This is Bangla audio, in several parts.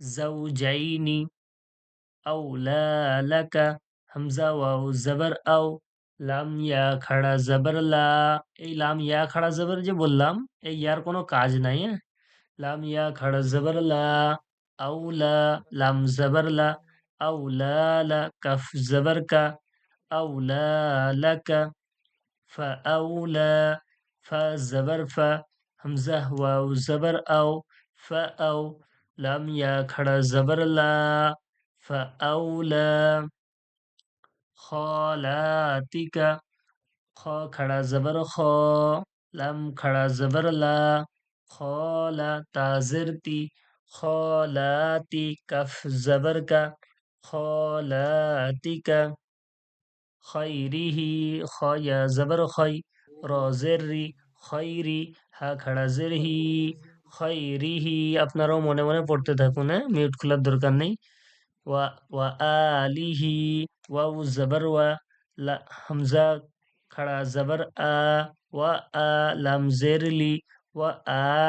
জাউজাইনি, আউলা লাকা, হামজা ওয়াও জবর আও, লাম ইয়া খাড়া জবর লা। এই লাম ইয়া খাড়া জবর যে বললাম, এই ইয়ার কোনো কাজ নাই, হ্যাঁ। লাম ইয়া খাড়া জবর লা, আউলা, লাম জবর লা, আউলা লা, কাফ জবর কা, আউলা লাকা, فأولى، فا زبر فا، همزة واو زبر أو، فأو، لام يا खड़ा زبر لا، فأولى، خالاتك، خا खड़ा زبر خا، لام खड़ा زبر لا، خالا تازرتي، خالاتي، كف زبر का، خالاتك، খৈরিহি, খ ইয়া জবর খৈ, র জের রি, খৈরি, হা খাড়া জের হি, খৈরিহি। আপনারাও মনে মনে পড়তে থাকুন, হ্যাঁ, মিউট খোলার দরকার নেই। ওয়া ওয়া আলিহি, ওয়াউ জবর ওয়া, লা হামজা খাড়া জবর আ, ওয়া আ, লাম জের লি, ওয়া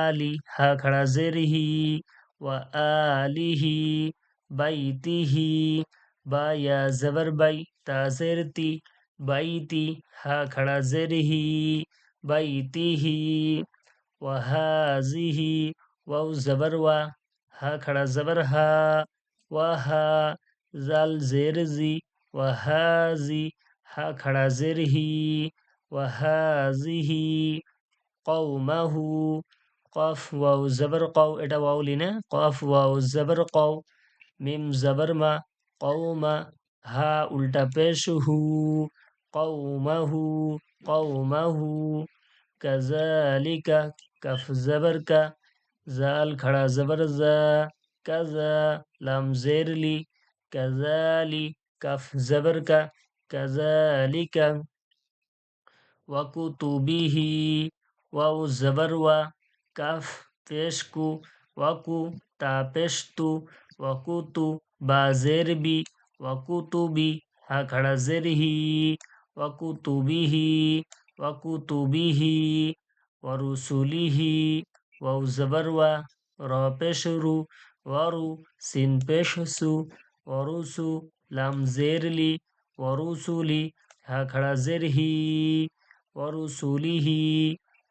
আলি, হা খাড়া জের হি, ওয়া আলিহি, বাইতিহি, বা ইয়া জবর বাই, তা জের তি, বাইতি, হা খাড়া জের হি, বাইতিহি, ওয়াহাজিহি, ওয়াউ জবর ওয়া, হা খাড়া জবর হা, ওয়াহা, জাল জের জি, ওয়াহাজি, হা খাড়া জের হি, ওয়াহাজিহি, কওমাহু, কফ ওয়াউ জবর কও, এটা ওয়াউ লিনে, কফ ওয়াউ জবর কও, মিম জবর মা, কওমা, হা উল্টা পেশ হু, কওমাহু, কওমাহু, কাযালিকা, কাফ জবর কা, জাল খড়া জবর জা, কাজা, লাম জের লি, কাযালি, কাফ জবর কা, কাযালিকা, ওয়াকুতুবিহি, ওয়াউ জবর ওয়া, কাফ পেশ কু, ওয়াকু, তা পেশ তু, ওয়াকুতু, বা জের বি, ওয়াকুতুবি, হা খড়া জের হি, ওয়াকুতুবিহি, ওয়াকুতুবিহি, ওয়ারুসুলিহি, ওয়াউ জবর ওয়া, র পেশ রু, ওয়ারু, সিন পেশ সু, ওয়ারুসু, লাম জের লি, ওয়ারুসুলি, হা খড়া জের হি, ওয়ারুসুলিহি,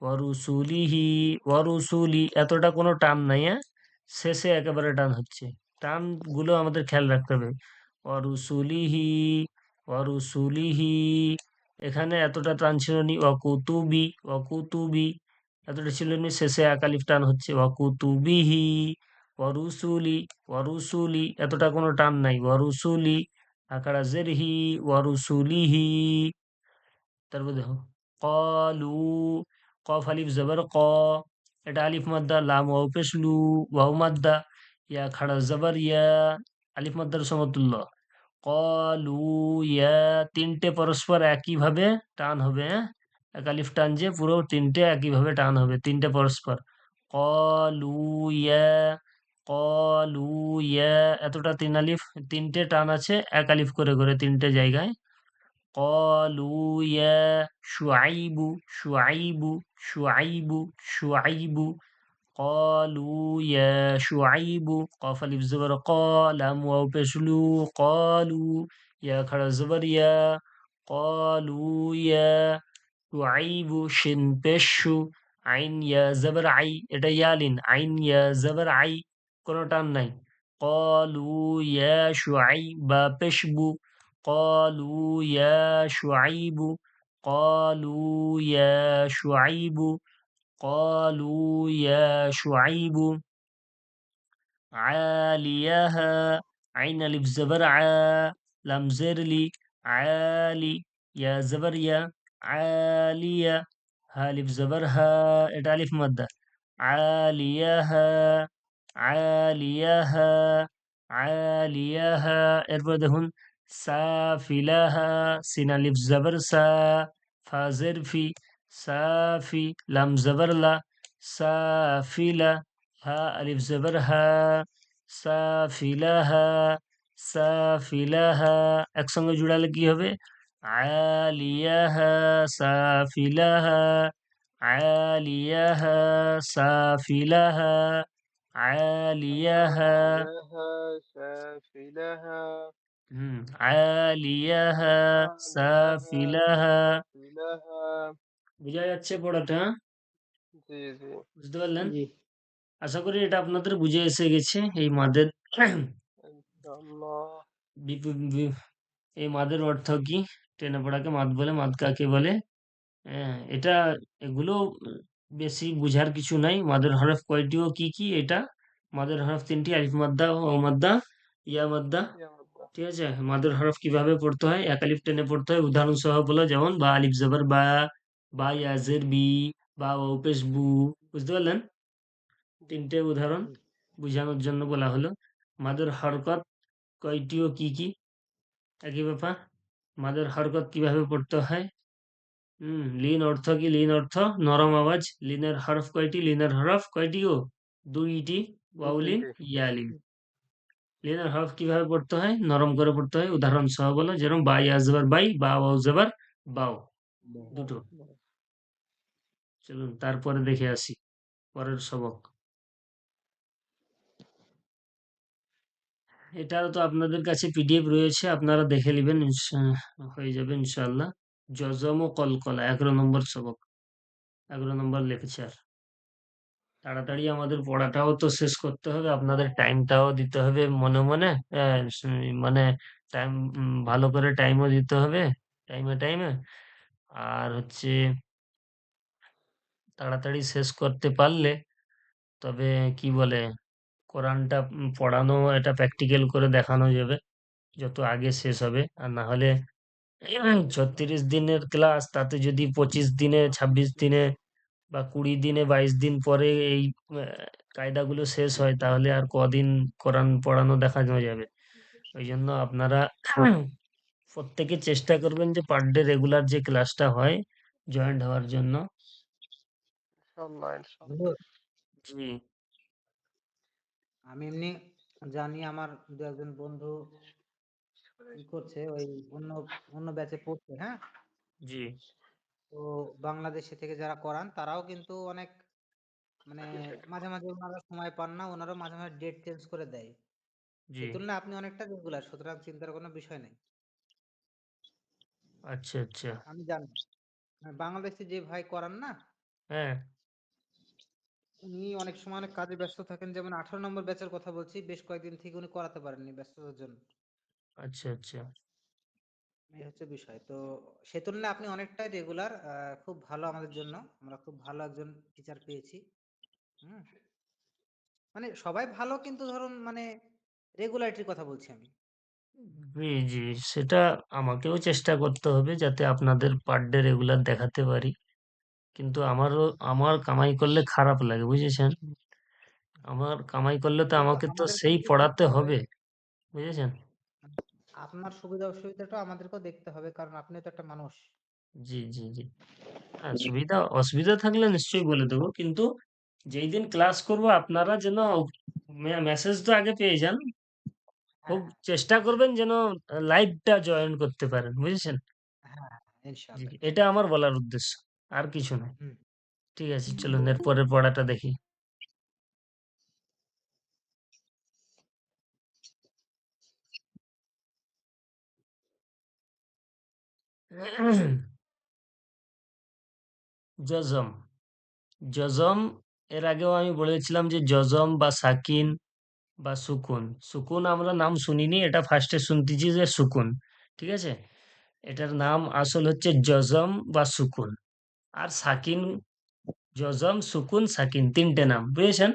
ওয়ারুসুলিহি, ওয়ারুসুলি, এতটা কোনো টান নাই, হ্যাঁ, শেষে একেবারে টান হচ্ছে। টানগুলো আমাদের খেয়াল রাখতে হবে। ওয়ারুসুলিহি, ওয়ারুসুলিহি, এখানে এতটা টান ছিল নি। ওয়াকুতুবি, ওয়াকুতুবি, এতটা ছিল নি, শেষে একালিফ টান হচ্ছে। ওয়াকুতুবিহি, ওয়ারুসুলি, ওয়ারুসুলি, এতটা কোনো টান নাই। ওয়ারুসুলি, আকারা জেরহি, ওয়ারুসুলিহি। তারপর দেখো, কলু, কফ আলিফ জবর ক, এটা আলিফ মাদ্দা, লাম ওয়াও পেশ লু, ওয়াও মাদ্দা, ইয়া খাড়া জবর ইয়া, আলিফ মাদ্দার সমতুল্য। কলু, ইয়া, তিনটে পরস্পর একইভাবে টান হবে, হ্যাঁ, এক আলিফ টান যে পুরো তিনটে একইভাবে টান হবে, তিনটে পরস্পর। কলু ইয়া, কলু ইয়া, এতটা তিন আলিফ, তিনটে টান আছে এক আলিফ করে করে তিনটে জায়গায়। قالوا يا شعيب، شعيب، شعيب، شعيب، قالوا يا شعيب، قاف ألف زبر قا، لام واو পেশ লু، قالوا، يا খাড়া জবর ইয়া، قالوا يا شعيب، শিন পেশ শু, আইন ইয়া জবর আই, এটা ইয়ালিন, আইন ইয়া জবর আই, কোনো টান নাই। قالوا يا شعيب، বা পেশ বু، قالوا يا شعيب، قالوا يا شعيب، قالوا يا شعيب، عاليها، عين ألف زبر ع، لام زر لي، عالي، يا زبر يا، عالية، ها ألف زبر ها، এটা আলিফ মাদ্দা। عاليها، عاليها، عاليها। এরপর দেখুন, সাফিলাহা, সিন আলিফ জবর সা, ফা জের ফি, সাফি, লাম জবর লা, সাফিলা, হা আলিফ জবর হা, সাফিলাহা, সাফিলাহা। একসঙ্গে জুড়ালে কি হবে? আলিয়াহা, সাফিলাহা, আলিয়াহা, সাফিলাহা। আলিয়াহা। عاليها سافلها হুম, আলিয়াহা عاليها সাফিলাহা। سافلها বোঝা যাচ্ছে পড়াটা? জি জি বুঝতে পারলেন? জি। আশা করি এটা আপনাদের বুঝে এসে গেছে। এই মাদের ইনশাআল্লাহ এই মাদের অর্থ কি? টেনে পড়াকে মাদ বলে, মাদ কাকে বলে? হ্যাঁ, এটা এগুলো বেশি বুঝার কিছু নাই। মাদের হরফ কয়টি ও কি কি এটা? মাদের হরফ ৩ টি: আলিফ মাদ্দা, ওয়াও মাদ্দা, ইয়া মাদ্দা। يا رب ঠিক আছে? মাদের হরফ কিভাবে পড়তে হয়? এক আলিফ টেনে পড়তে হয়। উদাহরণ সহ বলো, যেমন বা আলিফ জবর বা, বা ইয়া জের বি, বা ওয়াও পেশ বু। বুঝতে পারলেন? জি ৩ টে উদাহরণ বুঝানোর জন্য বলা হলো। মাদের হরকত কয়টি ও কি কি? একই ব্যাপার। মাদের হরকত কিভাবে পড়তে হয়? লিন অর্থ কি? লিন অর্থ নরম আওয়াজ। লিনের হরফ কয়টি? লিনের হরফ কয়টি গো? ২টি। ওয়াউলিন, দুইটি ইয়ালিন। লিনের হরফ কিভাবে পড়তে হয়? নরম করে পড়তে হয়। উদাহরণ সহ বলো, যেরকম বা ইয়া জবর বাই, বা ওয়াও জবর বাও। দুটো। চলুন তারপরে দেখে আসি পরের সবক। এটাও তো আপনাদের কাছে পিডিএফ রয়েছে, আপনারা দেখে নেবেন, হয়ে যাবে ইনশাআল্লাহ। জজম ও কলকলা ১১ নম্বর সবক, ১১ নম্বর লেকচার। তাড়াতাড়ি আমাদের পড়াটাও তো শেষ করতে হবে, আপনাদের টাইমটাও দিতে হবে মনে মনে। মানে টাইম, ভালো করে টাইমও দিতে হবে, টাইমে টাইমে। আর হচ্ছে তাড়াতাড়ি শেষ করতে পারলে তবে কি বলে, কোরআনটা পড়ানো, এটা প্র্যাকটিক্যাল করে দেখানো যাবে যত আগে শেষ হবে। আর না হলে ৩৬ দিনের ক্লাস, তাতে যদি ২৫ দিনে, ২৬ দিনে বা ২০ দিনে, ২২ দিন পরে এই কায়দাগুলো শেষ হয়, তাহলে আর কদিন কোরআন পড়ানো দেখানো যাবে? ওই জন্য আপনারা প্রত্যেকে চেষ্টা করবেন যে পার ডে রেগুলার যে ক্লাসটা হয় জয়েন্ট হওয়ার জন্য। ইনশাআল্লাহ ইনশাআল্লাহ হুজুর, জি আমি এমনি জানি আমার দু একজন বন্ধু কি করছে, ওই অন্য অন্য ব্যাচে পড়ছে, হ্যাঁ। জি তো বাংলাদেশে থেকে যারা করান তারাও কিন্তু অনেক মানে মাঝে মাঝে ওনারা সময় পান না, ওনারাও মাঝে মাঝে ডেট চেঞ্জ করে দেয়। জি। সেই তুলনায় আপনি অনেকটা রেগুলার, সুতরাং চিন্তার কোনো বিষয় নেই। আচ্ছা আচ্ছা। আমি জানি, হ্যাঁ, বাংলাদেশে যে ভাই করান না, হ্যাঁ। উনি অনেক সময় অনেক কাজে ব্যস্ত থাকেন। যেমন 18 নম্বর ব্যাচের কথা বলছি, বেশ কয়েকদিন থেকে উনি করাতে পারেননি ব্যস্ততার জন্য। আচ্ছা আচ্ছা। এই হচ্ছে বিষয়। তো সে তুলনায় আপনি অনেকটাই রেগুলার, খুব ভালো আমাদের জন্য। আমরা খুব ভালো একজন টিচার পেয়েছি। হুম, মানে সবাই ভালো, কিন্তু ধরুন মানে রেগুলারিটির কথা বলছি আমি। জি জি, সেটা আমাকেও চেষ্টা করতে হবে যাতে আপনাদের পার ডে রেগুলার দেখাতে পারি। কিন্তু আমার কামাই করলে খারাপ লাগে, বুঝেছেন? আমার কামাই করলে তো কিন্তু আমাকে তো আমাদেরকেও সেই তো পড়াতে দেখতে হবে। হবে, বুঝেছেন? আপনার সুবিধা অসুবিধাটাও আমাদেরকেও দেখতে হবে, কারণ আপনি তো একটা মানুষ। জি জি জি। হ্যাঁ, সুবিধা অসুবিধা থাকলে নিশ্চয়ই বলে দেবো, কিন্তু যেই দিন ক্লাস করব আপনারা যেন মেসেজ তো আগে পেয়ে যান। খুব হ্যাঁ, হ্যাঁ, চেষ্টা করবেন যেন লাইভটা জয়েন করতে পারেন, বুঝেছেন? হ্যাঁ, হ্যাঁ, জি, ইনশাআল্লাহ এটা ইনশাআল্লাহ। আমার বলার উদ্দেশ্য, আর কিছু নয়। হুম। ঠিক আছে, চলুন এর পরের পড়াটা দেখি। জজম। জজম, এর আগেও আমি বলেছিলাম যে জজম বা সাকিন বা সুকুন। সুকুন আমরা নাম শুনিনি, এটা ফার্স্টে শুনতেছি যে সুকুন। ঠিক আছে? এটার নাম আসল হচ্ছে জজম বা সুকুন। আর সাকিন, জজম, সুকুন, সাকিন ৩ টে নাম, বুঝেছেন?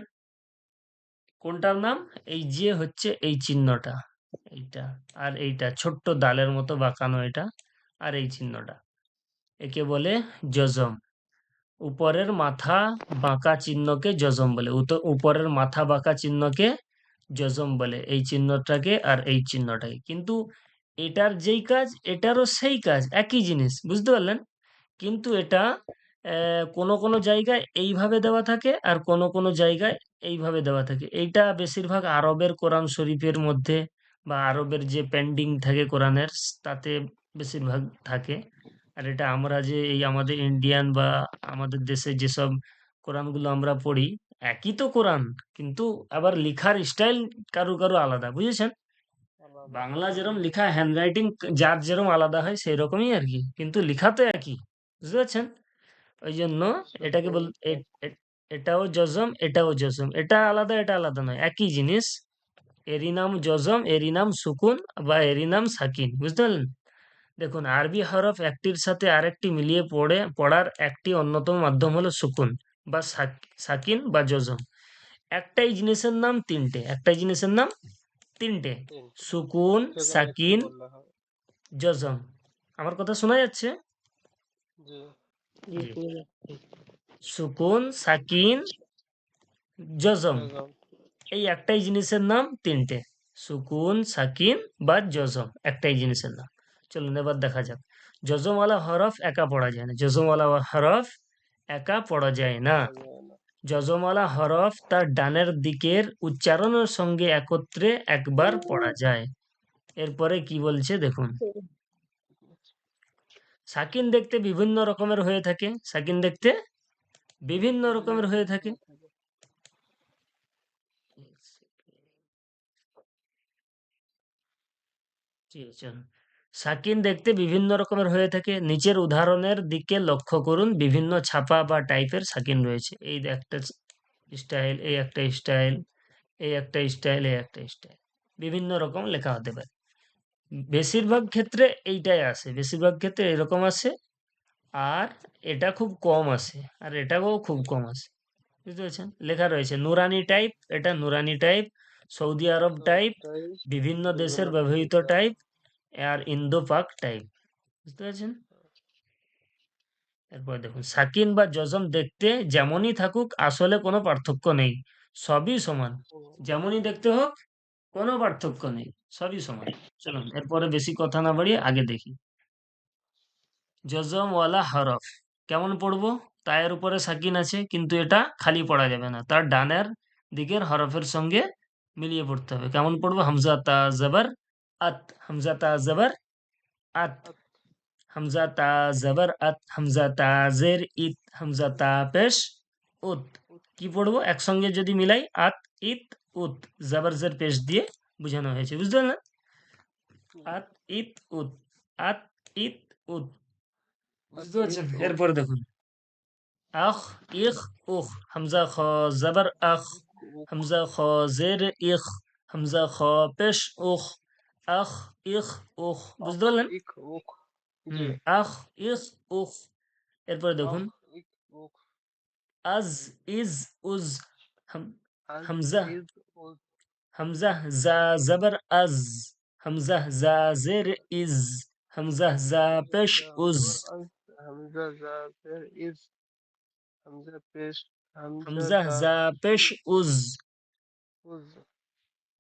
কোনটার নাম? এই যে হচ্ছে এই চিহ্নটা, এইটা, আর এইটা ছোট্ট দালের মতো বাঁকানো এটা, আর এই চিহ্নটা, একে বলে জজম। উপরের মাথা বাঁকা চিহ্নকে যজম বলে। উপরের মাথা বাঁকা চিহ্নকে যজম বলে, এই চিহ্নটাকে আর এই চিহ্নটাকে। কিন্তু এটার যেই কাজ এটারও সেই কাজ, একই জিনিস, বুঝতে পারলেন? কিন্তু এটা কোনো কোনো জায়গায় এইভাবে দেওয়া থাকে আর কোনো কোনো জায়গায় এইভাবে দেওয়া থাকে। এইটা বেশিরভাগ আরবের কোরআন শরীফের মধ্যে বা আরবের যে পেন্ডিং থাকে কোরআনের, তাতে বেশিরভাগ থাকে। আর এটা আমরা যে এই আমাদের ইন্ডিয়ান বা আমাদের দেশে যেসব কোরআনগুলো আমরা পড়ি, একই তো কোরআন, কিন্তু আবার লিখার স্টাইল কারো কারো আলাদা, বুঝেছেন? আলাদা। বাংলা জি যেরকম জি। লিখা হ্যান্ড রাইটিং যার যেরকম আলাদা হয় সেই রকমই আর কি, কিন্তু লিখা তো একই, বুঝতে পারছেন? ওই জন্য আচ্ছা, এটাকে বল বুঝতে পারছি। এটাও জজম, এটাও জজম, এটা আলাদা এটা আলাদা নয়, একই জিনিস। এরই নাম জজম, এরই নাম সুকুন, বা এরই নাম সাকিন, বুঝতে পারলেন? দেখুন, আরবি হরফ একটির সাথে আরেকটি মিলিয়ে পড়ার একটি অন্যতম মাধ্যম হলো সুকুন বা সাকিন বা জজম। একটাই জিনিসের নাম তিনটে, একটাই জিনিসের নাম তিনটে: তিনটে। সুকুন, যেকোনো একটি সাকিন, বললে হবে। জজম। আমার কথা শোনা যাচ্ছে? জি। জি। সুকুন, সাকিন, জজম, জজম। এই একটাই জিনিসের নাম তিনটে: সুকুন, সাকিন বা জজম, একটাই জিনিসের নাম। চলুন এবার দেখা যাক। জজমওয়ালা হরফ একা পড়া যায় না, জজমওয়ালা হরফ একা পড়া যায় না। পড়া যায় না। যজমালা হরফ তার ডানের দিকের উচ্চারণের সঙ্গে একত্রে একবার পড়া যায়। এরপরে কি বলছে দেখুন। সাকিন দেখতে বিভিন্ন রকমের হয়ে থাকে, সাকিন দেখতে বিভিন্ন বিভিন্ন রকমের হয়ে রকম থাকে। হয়ে থাকে। জি, চলুন। সাকিন দেখতে বিভিন্ন রকমের হয়ে থাকে, নিচের উদাহরণের দিকে লক্ষ্য করুন। বিভিন্ন ছাপা বা টাইপের সাকিন রয়েছে। এই একটা স্টাইল, এই একটা স্টাইল, এই একটা স্টাইল, এই একটা স্টাইল, বিভিন্ন রকম লেখা হতে পারে। বেশিরভাগ ক্ষেত্রে এইটাই আসে, বেশিরভাগ ক্ষেত্রে এরকম আসে। আর এটা খুব কম আসে, আর এটাও খুব কম আসে, বুঝতে পেরেছেন? লেখা রয়েছে নুরানি টাইপ, এটা নুরানি টাইপ, সৌদি আরব টাইপ, সবটাই বিভিন্ন বিভিন্ন দেশের দেশের ব্যবহৃত টাইপ। টাইপ, আর ইন্দো পাক টাইপ, বুঝতে পেরেছেন? এরপর দেখুন, সাকিন বা জজম দেখতে যেমনই থাকুক আসলে কোনো পার্থক্য নেই, সবই সমান। যেমনই দেখতে হোক, কোনো পার্থক্য নেই, সবই সমান। চলুন এরপরে বেশি কথা না বাড়িয়ে আগে দেখি। জজমওয়ালা হরফ কেমন পড়বো? তায়ের উপরে সাকিন আছে, কিন্তু এটা খালি পড়া যাবে না, তার ডানের দিকের হরফের সঙ্গে মিলিয়ে পড়তে হবে। কেমন পড়বো? হামজা তা জবর আত, হামজা তা জবর আত, আচ্ছা। হামজা তা জবর আত, হামজা তা জের ইত, হামজা তা পেশ উত। কি পড়বো একসঙ্গে যদি মিলাই? আত, ইত, উত, জবর জের পেশ দিয়ে বোঝানো হয়েছে, বুঝতে পারলেন? আত, ইত, উত, আত, ইত, উত, বুঝতে পারছেন? এরপরে দেখুন, আখ, ইখ, উখ, হামজা খ জবর আখ, হামজা খ জের ইখ, হামজা খ পেশ উখ, আখ, ইখ, উখ, বুঝতে আখ পারলেন? ইক উখ। জি। হুম, আখ, ইখ, উখ। এরপরে দেখুন, আখ ইক উখ। আজ, ইজ, উজ, হাম- আজ হামজা, ইজ উজ। হামজা জা জবর আজ, হামজা জা জের ইজ, হামজা জা হামজা পেশ জা উজ, জবর আজ। হামজা জা জের ইজ। হামজা পেশ। হামজা হামজা জা জা পেশ ইজ উজ, উজ।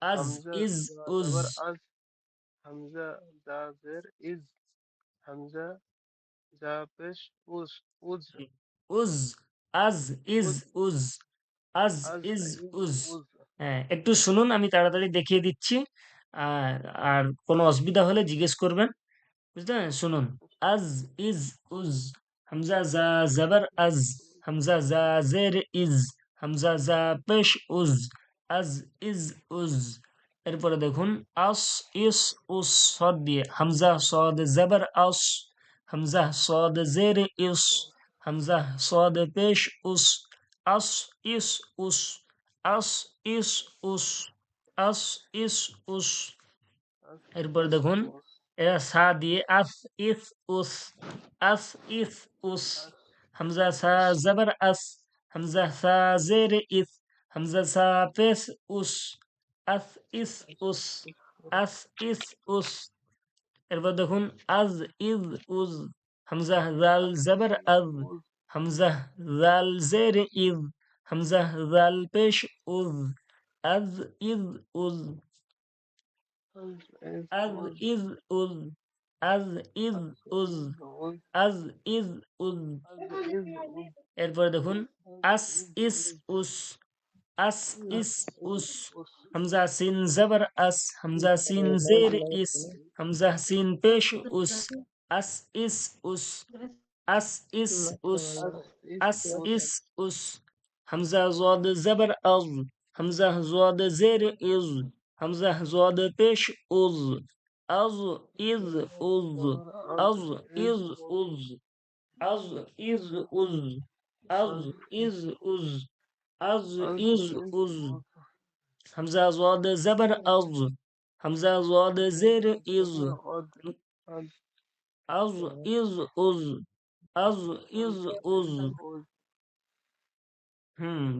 আজ, হামজা ইজ, জা উজ, জবর আজ। হামজা জা জের ইজ। হামজা জা পেশ উজ। উজ। উজ, আজ, ইজ, উজ। উজ, আজ, আজ ইজ, ইজ উজ। উজ। হ্যাঁ, একটু শুনুন, আমি তাড়াতাড়ি দেখিয়ে দিচ্ছি। আর আর কোনো অসুবিধা হলে জিজ্ঞেস করবেন, বুঝতে পারলেন? শুনুন। আজ, ইজ, উজ, হামজা জা জবর আজ, হামজা জা জের ইজ, হামজা জা পেশ উজ, আজ, ইজ, উজ। এরপরে দেখুন, আস, ইস, উস, সদ দিয়ে, হামজা সদ জবর আস, হামজা সদ জের ইস, হামজা সদ পেশ উস, আস, ইস, উস, আস, ইস, উস, আস, ইস, উস। আজ এরপরে ইজ দেখুন, উজ। এরা সা দিয়ে, আস, ইস, উস, আস, ইস, উস, আজ হামজা সা ইস জবর আস, হামজা সা জের ইস, হামজা সা পেশ উস, আস, ইস, উস, ইস আস, ইস, উস। এরপর দেখুন, আজ, ইজ, উজ, হামজা জাল আজ জবর ইজ আজ, উজ। হামজা জাল জের ইজ, হামজা জাল পেশ উজ, আজ, ইজ, উজ, আজ ইজ আজ, উজ। ইজ, উজ, আজ, ইজ, আজ উজ, ইজ উজ। আজ, ইজ, উজ। আজ ইজ উজ। এরপরে দেখুন, আজ আস, ইজ ইস, উজ। উস, আস, ইস, আজ ইজ উস, উজ। হামজা সিন জবর আস, হামজা সিন জের ইস, হামজা সিন পেশ উস, আস, ইস, উস, আস, ইস, উস, আজ ইজ আস, উজ। ইস, উস। হামজা জদ জবর আজ, হামজা জদ জের ইজ, হামজা জদ পেশ উজ, আজ ইজ উজ, আজ ইজ উজ, আজ ইজ উজ, আজ ইজ উজ, আজ ইজ উজ, হামজা জদ জবর আজ, হামজা জদ জের ইজ, আজ ইজ উজ, আজ ইজ উজ।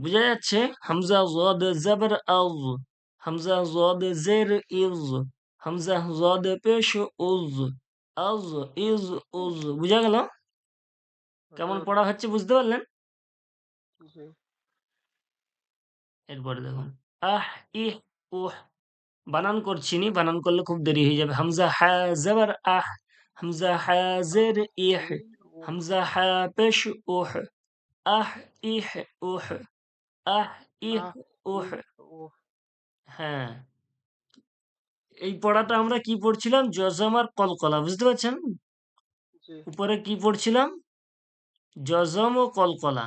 বুঝা যাচ্ছে? হামজা জদ জবর আজ, হামজা জদ জের ইজ, হামজা জদ পেশ উজ, আজ ইজ উজ। বুঝা গেল কেমন পড়া হচ্ছে? বুঝতে পারলেন? এরপরে দেখুন আহ ইহ উহ, বানান করছি নি, বানান করলে খুব দেরি হয়ে যাবে। হামজা হা জবর আহ, হামজা হা জের ইহ, হামজা হা পেশ উহ, আহ ইহ উহ, আহ ইহ উহ। হ্যাঁ, এই পড়াটা আমরা কি পড়ছিলাম? জজম আর কলকলা, বুঝতে পারছেন? উপরে কি পড়ছিলাম? জজম ও কলকলা।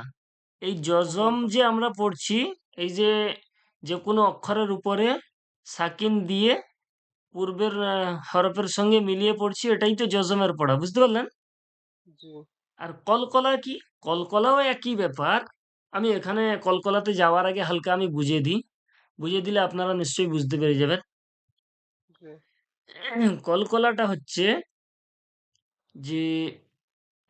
এই জজম যে আমরা পড়ছি, এই যে যে কোনো অক্ষরের উপরে সাকিন দিয়ে পূর্বের হরফের সঙ্গে মিলিয়ে পড়ছি, এটাই তো জজমের পড়া, বুঝতে পারলেন? আর কলকলা কি? কলকলাও একই ব্যাপার। আমি এখানে কলকলাতে যাওয়ার আগে হালকা আমি বুঝিয়ে দিই, বুঝিয়ে দিলে আপনারা নিশ্চয়ই বুঝতে পেরে যাবেন। কলকলাটা হচ্ছে যে,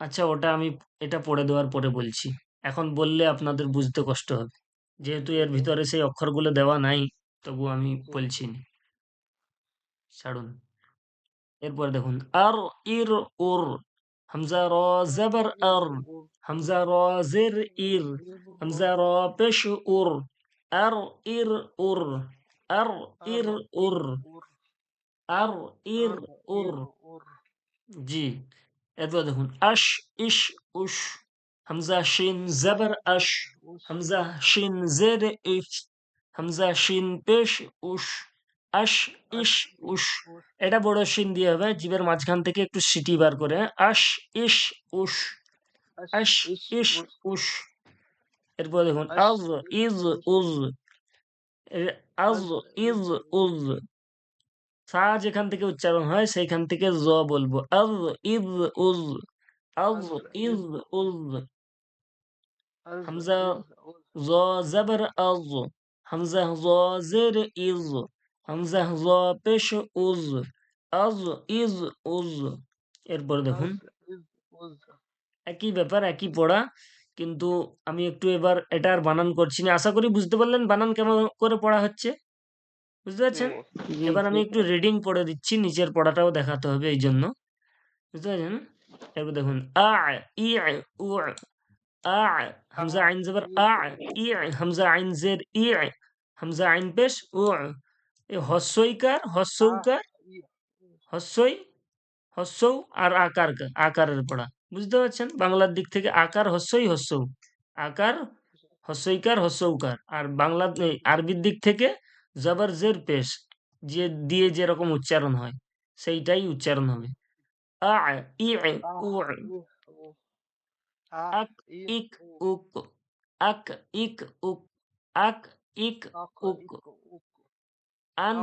আচ্ছা ওটা আমি এটা পড়ে দেওয়ার পরে বলছি। এখন বললে আপনাদের বুঝতে কষ্ট হবে। যেহেতু এর ভিতরে সেই অক্ষরগুলো দেওয়া নাই, তবু আমি বলছি না। ছাড়ুন। এরপরে দেখুন আর ইর উর, হামজা র জবর আর, হামজা র জের ইর, হামজা র পেশ উর, আর ইর উর, আর ইর উর, আর ইর উর। জি। এরপর দেখুন আশ ইশ উশ, হামজা শিন জবর আশ, হামজা শিন জের ইশ, হামজা শিন পেশ উশ, আশ ইশ উশ। এটা বড় শিন দিয়ে হবে, জিভের মাঝখান থেকে একটু সিটি বার করে। আশ ইশ উশ, আশ ইশ উশ। এরপর দেখুন আজ ইজ উজ, আজ ইজ উজ। সা যেখান থেকে উচ্চারণ হয় সেইখান থেকে জ বলবো। আজ ইজ উজ, আজ ইজ উজ। হামজা জ জবর আজ, হামজা জ জের ইজ, হামজা জ পেশ উজ, আজ ইজ উজ। এরপর দেখুন একই ব্যাপার, একই পড়া, কিন্তু আমি একটু এবার এটার বানান করছি না। আশা করি বুঝতে পারলেন বানান কেমন করে পড়া হচ্ছে, বুঝতে পারছেন? এবার আমি একটু রিডিং পড়ে দিচ্ছি, নিচের পড়াটাও দেখাতে হবে এই জন্য, বুঝতে পারছেন? এবার দেখুন আ ই উ, আ হামজা আইন জবর আ, ই হামজা আইন জের ই, হামজা আইন পেশ উ। এই হস্যইকার, হস্যৌকার, হস্যই, হস্যৌ আর আকার, আকারের পড়া, বুঝতে পারছেন? বাংলার দিক থেকে আকার হস্যই হস্যৌ, আকার হস্যইকার হস্যৌকার। আর বাংলা আরবির দিক থেকে জবর জের পেশ, যে দিয়ে যেরকম উচ্চারণ হয় সেইটাই উচ্চারণ হবে। আ ই উ, আক ইক উক, আক ইক উক, আক ইক উক, আন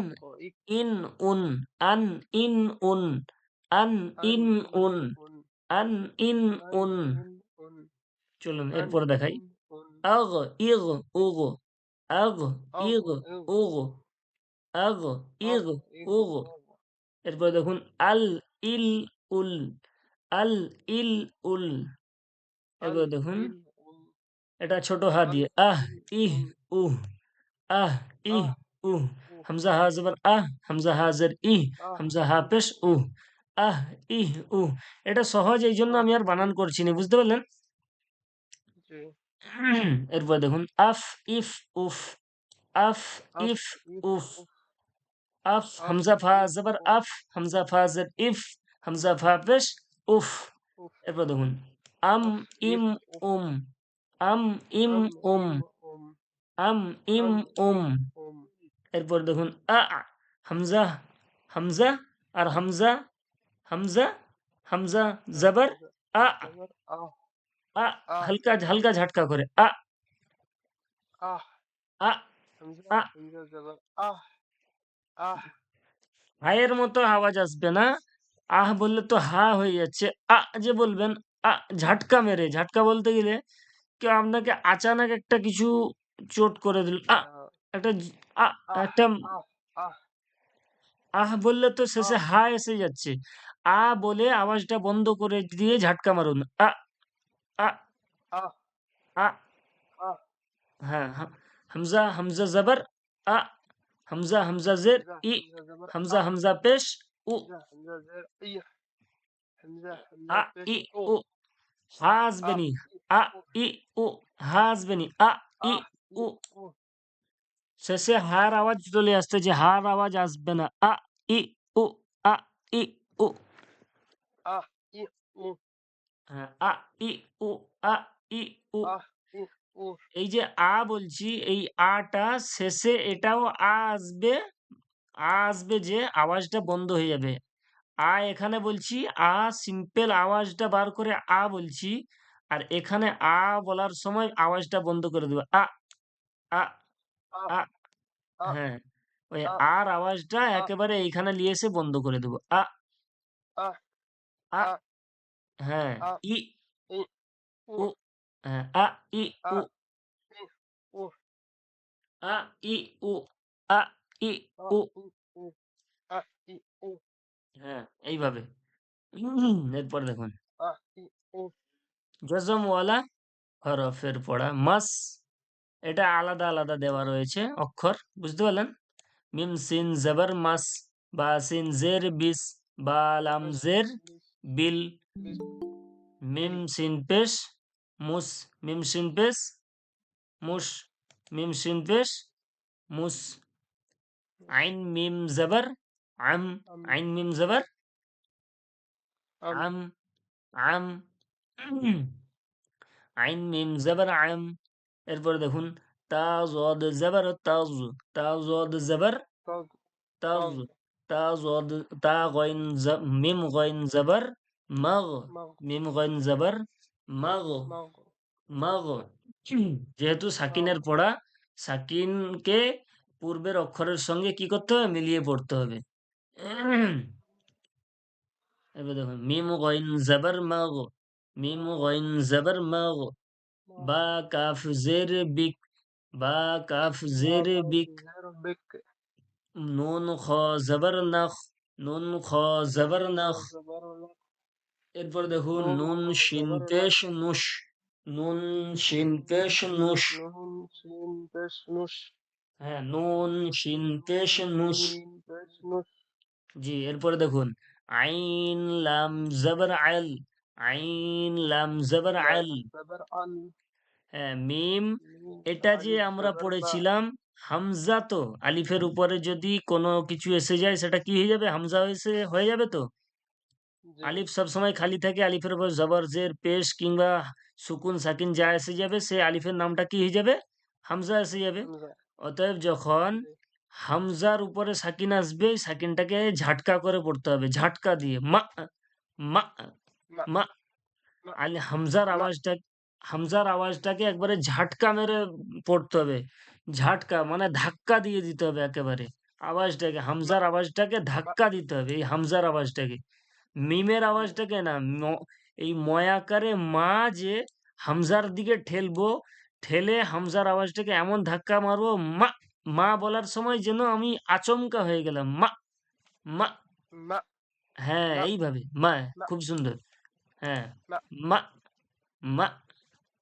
ইন উন, আন ইন উন, আন ইন উন, আন ইন উন। চলুন এরপরে দেখাই। আগ ইগ উগ, আগ ইগ উগ, আগ ইগ উগ। এরপরে দেখুন আল ইল উল, আল ইল উল। এরপরে দেখুন এটা ছোট হা দিয়ে আহ ইহ উহ, আহ ইহ উহ, হামজা হা জবর আহ, হামজা হা জের ইহ, হামজা হা পেশ উহ, আহ ইহ উহ। এটা সহজ, এই জন্য আমি আর বানান করছি না, বুঝতে পারলেন? এরপর দেখুন আফ ইফ উফ, আফ ইফ উফ, আফ হামজা ফা জবর আফ, হামজা ফা জের ইফ, হামজা ফা পেশ উফ। এরপর দেখুন আম ইম উম, আম ইম উম, আম ইম উম। এরপর দেখুন আ হামজা, হামজা আর হামজা, হামজা, হামজা জবর আ, আ হালকা হালকা ঝাটকা করে আ, আহ আ হামজা আ হামজা জবর আহ আহ হায়ের মতো আওয়াজ আসবে না। আহ বললে তো হা হয়ে যাচ্ছে। যে বলবেন ঝাটকা মেরে, ঝাটকা বলতে গেলে কেউ আপনাকে আচানক একটা কিছু চোট করে দিল। আহ একটা আ আহ একটা আহ আহ বললে তো শেষে আহ হা এসে যাচ্ছে। বলে আওয়াজটা বন্ধ করে দিয়ে ঝাটকা মারুন। আ আ আহ আ আহ হ্যাঁ, হামজা, হামজা জবর আ, হামজা, হামজা জের হামজা ই, হামজা জবর হামজা, আহ হামজা পেশ উ, হামজা হামজা জের ইহ হামজা আ হামজা পেশ ই ও উ, হা আসবে আহ নি। ই আ ও ই উ, হা আসবে নি। ই আহ ই উ, ও শেষে হার আওয়াজ চলে আসছে, যে হার আওয়াজ আসবে না। ই উ, আ ই উ। আহ ই ও হ্যাঁ, ই উ, আ ই উ। আহ ই ও এই যে বলছি, এই টা শেষে এটাও আসবে। আসবে, যে আওয়াজটা বন্ধ হয়ে যাবে। এখানে বলছি, সিম্পল আওয়াজটা বার করে বলছি। আর এখানে বলার সময় আওয়াজটা বন্ধ করে দেবো। আ আ আহ আ আহ হ্যাঁ, ওই আহ আওয়াজটা আহ একেবারে এইখানে নিয়ে এসে বন্ধ করে দেবো। আহ আ আহ হ্যাঁ, আহ ই ই ও উ হ্যাঁ, ই উ, আহ ই ও আ ই উ, আ ই আহ উ। ই ও আহ ই ও হ্যাঁ, এইভাবে। এরপর দেখুন, আহ ই ও জজমওয়ালা হরফের পড়া মাস, এটা আলাদা আলাদা দেওয়া রয়েছে অক্ষর, বুঝতে পারলেন? মিম সিন জবর মাস, বা সিন জের বিস, বা লাম বেশ জের বেশ বিল, বেশ মিম বিল সিন পেশ মুস, মিম সিন পেশ মুস, মিম সিন পেশ মুস, বেশ আইন মিম জবর আম, আম আইন মিম জবর আম আম, আম, আইন মিম জবর আম। এরপরে দেখুন, তা জদ জবর তাজ, তা জদ জবর তাগ তাজ, তাগ তা জদ, তা গইন মিম গইন জবর মাগ, মাগ মিম গইন জবর মাগ, মাগ মাগ। যেহেতু মাগ সাকিনের পড়া, সাকিনকে পূর্বের অক্ষরের সঙ্গে কি করতে হবে? মিলিয়ে পড়তে হবে। এবার দেখুন, মিম গইন জবর মাগ, মিম গইন জবর মাগ, মাগ বা কাফ জের বিক, বা কাফ জের বাকা বিক, জের বেক নুন খ জবর নখ, নুন খ নুন জবর খ নখ। জবর লক এরপর দেখুন, নুন খ নুন শিন জবর লক পেশ নুস, নুন শিন পেশ নুস। নুন সিন পেশ নুস হ্যাঁ, নুন শিন পেশ নুন নুস। সিন পেশ নুস জি, এরপরে দেখুন, আইন লাম জবর আল, আইন লাম জবর আল। লাম জবর আল হ্যাঁ, মিম, মিম এটা যে আলিফ আমরা জবর বা পড়েছিলাম হামজা, তো আলিফের উপরে যদি কোনো কিছু এসে যায়, সেটা কি হয়ে যাবে? হামজা হয়ে যাবে তো। জি আলিফ সবসময় খালি থাকে, আলিফের উপর জবর জের পেশ কিংবা সুকুন সাকিন যা এসে যাবে, সে আলিফের নামটা কি হয়ে যাবে? হামজা এসে যাবে। হামজা অতএব যখন জি হামজার উপরে সাকিন আসবে, সাকিনটাকে ঝাটকা করে পড়তে হবে, ঝাটকা দিয়ে মা, মা, মা মা। মা মা হামজার আওয়াজটাকে একবারে ঝাটকা মেরে পড়তে হবে। ঝাটকা মানে ধাক্কা দিয়ে দিতে হবে একেবারে। আওয়াজটাকে, মা হামজার আওয়াজটাকে মা ধাক্কা দিতে হবে, এই হামজার আওয়াজটাকে। মিমের জি আওয়াজটাকে না, এই ময়াকারে মা, যে হামজার দিকে ঠেলবো, ঠেলে হামজার আওয়াজটাকে এমন ধাক্কা মারবো, মা, মা বলার সময় যেন আমি আচমকা হয়ে গেলাম, মা, মা। মা হ্যাঁ, মা এইভাবে মা। মা খুব সুন্দর। হ্যাঁ, মা মা, মা।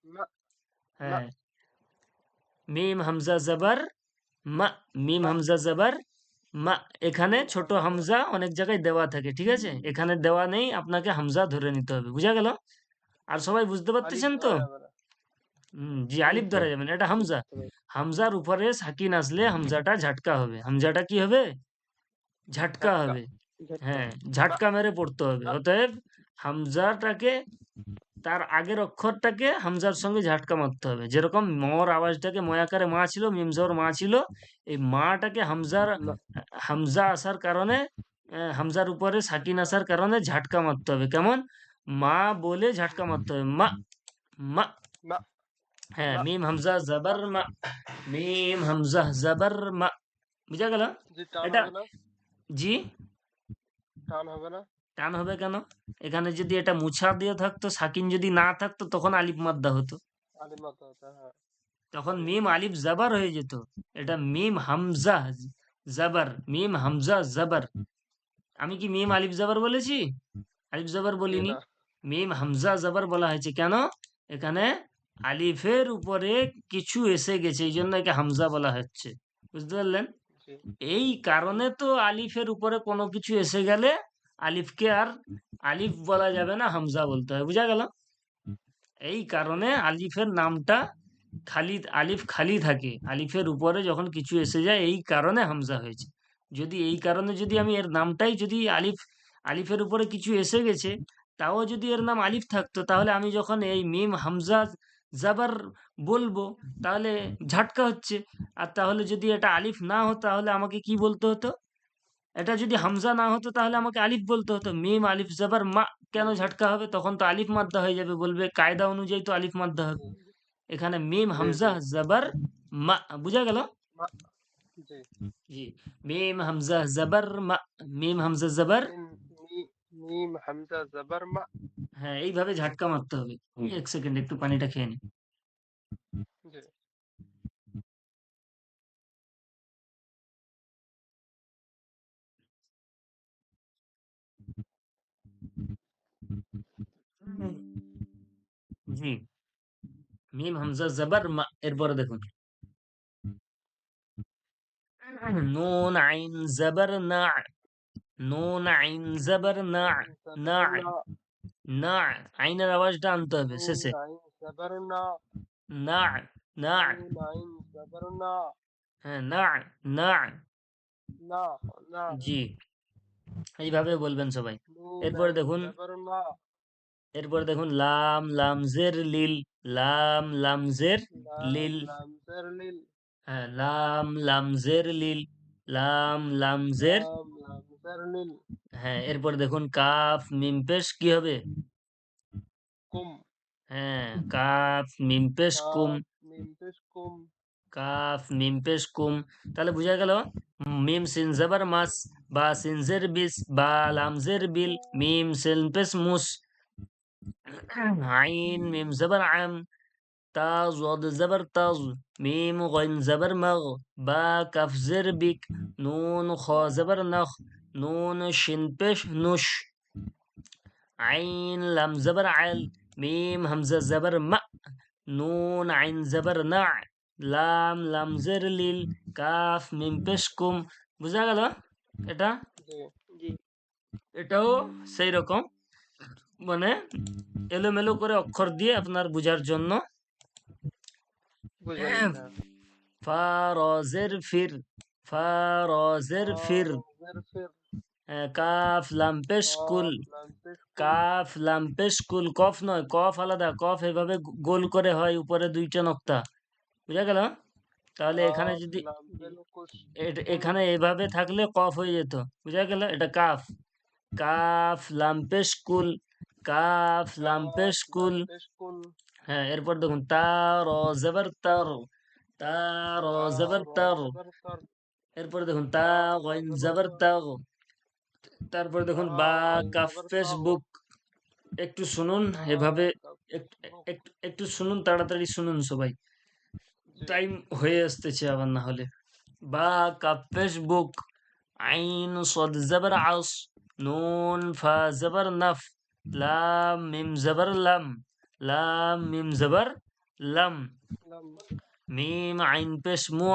মা মা হ্যাঁ, মিম হামজা জবর মা, মিম মা হামজা জবর মা। এখানে মিম ছোট হামজা হামজা অনেক জায়গায় দেওয়া থাকে, ঠিক আছে? এখানে দেওয়া নেই, আপনাকে হামজা ধরে নিতে হবে। বুঝা গেল? আর সবাই বুঝতে আলিফ পারতেছেন তো? ধরা যাবে না জি, জি আলিফ ধরা যাবে না, এটা হামজা। বুঝতে পারছি হামজার উপরে সাকিন আসলে হামজাটা ঝাটকা হবে, হামজাটা কি হবে? ঝাটকা ঝটকা হবে। ঝটকা হ্যাঁ, মা ঝাটকা মেরে পড়তে হবে। মা অতএব হামজাটাকে, তার আগের অক্ষরটাকে হামজার সঙ্গে ঝাটকা মারতে হবে। যেরকম মর আওয়াজটাকে ময়াকারে মা ছিল, মিম জবর মা ছিল, এই মাটাকে মা হামজা আসার কারণে, হামজার উপরে সাকিন আসার কারণে ঝাটকা মারতে হবে। কেমন? মা বলে ঝাটকা মারতে হবে, মা, মা। মা হ্যাঁ, মা মিম হামজা জাবার মা, মিম হামজা জাবার মা, বুঝা গেল? জি টান এটা হবে না? জি, টান হবে না? টান হবে কেন? এখানে যদি এটা মুছা দিয়ে থাকতো, সাকিন যদি না থাকতো, তখন আলিফ মাদ্দা হতো। আলিফ মাত্রা হতো, হ্যাঁ। তখন জি মিম আলিফ জাবার হয়ে যেত। এটা মিম হামজা জাবার, মিম হামজা জাবার। আমি কি মিম আলিফ জাবার বলেছি? আলিফ জাবার জি বলিনি। না। মিম হামজা জাবার বলা হয়েছে কেন? এখানে আলিফের উপরে কিছু এসে গেছে, এই জন্য একে হামজা বলা হচ্ছে। বুঝতে পারলেন? জি এই কারণে তো আলিফের উপরে কোনো কিছু এসে গেলে আলিফকে আর আলিফ বলা যাবে না, হামজা বলতে হয়। বুঝা গেল? এই জি কারণে আলিফের নামটা খালি, আলিফ খালি থাকে আলিফের উপরে যখন কিছু এসে যায়, এই কারণে হামজা হয়েছে। যদি এই কারণে যদি আমি এর নামটাই যদি আলিফ, আলিফের উপরে কিছু এসে গেছে, তাও যদি এর নাম আলিফ থাকতো, তাহলে আমি যখন এই মিম হামজা জাবার বলবো, তাহলে ঝাটকা হচ্ছে। আর তাহলে যদি এটা আলিফ না হতো, তাহলে আমাকে কি বলতে হতো? এটা যদি হামজা না হতো, তাহলে আমাকে আলিফ বলতে হতো। মিম আলিফ জাবার মা, কেন জি ঝাটকা হবে? তখন তো আলিফ মাদ্দা হয়ে যাবে, বলবে কায়দা অনুযায়ী তো আলিফ মাদ্দা হবে। জি এখানে মিম জি হামজা জি জাবার মা, বুঝা গেল? মা জি জি, মিম হামজা জাবার মা, মিম হামজা জাবার। মিন মি মিম হামজা জবর মা। হ্যাঁ, এইভাবে ঝাটকা মারতে হবে। এক সেকেন্ড, একটু পানিটা খেয়ে নি। জি জি, মিম হামজা জাবার মা, এরপরে দেখুন নুন আইন জাবার না, নুন আইন জাবার না, নুন না, জবর না। না, আইনের আওয়াজটা আনতে হবে নুন শেষে। আইন জবর না। না, না, নুন আইন জবর না। হ্যাঁ, না, না, না না। জি, এইভাবে বলবেন সবাই। নুন এরপরে আইন দেখুন, জবর না। এরপর দেখুন লাম লামজের লিল, লাম লামজের লাম লিল, লাম জের লিল। হ্যাঁ, লাম লামজের লিল, লাম লামজের, লাম লাম জের লিল। হ্যাঁ, এরপর দেখুন কাফ মিম পেশ কি হবে? কুম। হ্যাঁ, কাফ মিম পেশ কুম, কাফ মিম পেশ কুম। কাফ মিম পেশ কুম। তাহলে বুঝা গেল মিম সিন জাবার মাস, বা সিনজের বিস, বা লামজের বিল, মিম সিন পেশ মুস, আইন মিম জাবার আম, তা জদ জবর তাজ, মিম গইন জবর মগ, বা কাফ জের বিক, নুন খ জবর নখ, নুন শিন পেশ নুশ, আইন লাম জবর আল, মিম হামজা জবর মা, নুন আইন জবর না, লাম লাম জের লিল, কাফ মিম পেশ কুম। বুঝা গেল? এটা, জি জি এটাও সেই রকম, মানে এলোমেলো করে অক্ষর দিয়ে আপনার বুঝার জন্য। বুঝে নিতে হবে। ফারজের ফির, ফারজের ফির, ফারজের ফির। কাফ লাম পেশ কুল, কাফ লাম পেশ কুল। কাফ লাম পেশ কুল, কফ নয়, কফ আলাদা, কফ এভাবে গোল করে হয়, উপরে দুইটা নক্তা। বুঝা গেল? তাহলে এখানে কাফ যদি লাম বেলকুশ কুল। এখানে এভাবে থাকলে কফ হয়ে যেত। বুঝা গেল? এটা কাফ, কাফ লাম পেশ কুল, কাফ লাম পেশ কাফ লাম কুল। পেশ কুল। হ্যাঁ, এরপর দেখুন তা র জবর তার, তা র তার জবর র তার। জবর তার। এরপরে দেখুন তা তার র গইন জবর জবর তার। তাগ। তারপরে দেখুন তা বা গইন কাফ জবর পেশ তাগ। বুক। একটু শুনুন, বা এভাবে কাফ পেশ বুক। একটু একটু শুনুন, তাড়াতাড়ি শুনুন সবাই, জি টাইম হয়ে আসতেছে আবার না হলে। বা কাফ পেশ বুক, আইন সদ জবর আস, নুন ফা জবর নফ, লাম মিম জবর লাম, লাম মিম জবর লাম, লাম মিম আইন পেশ মু,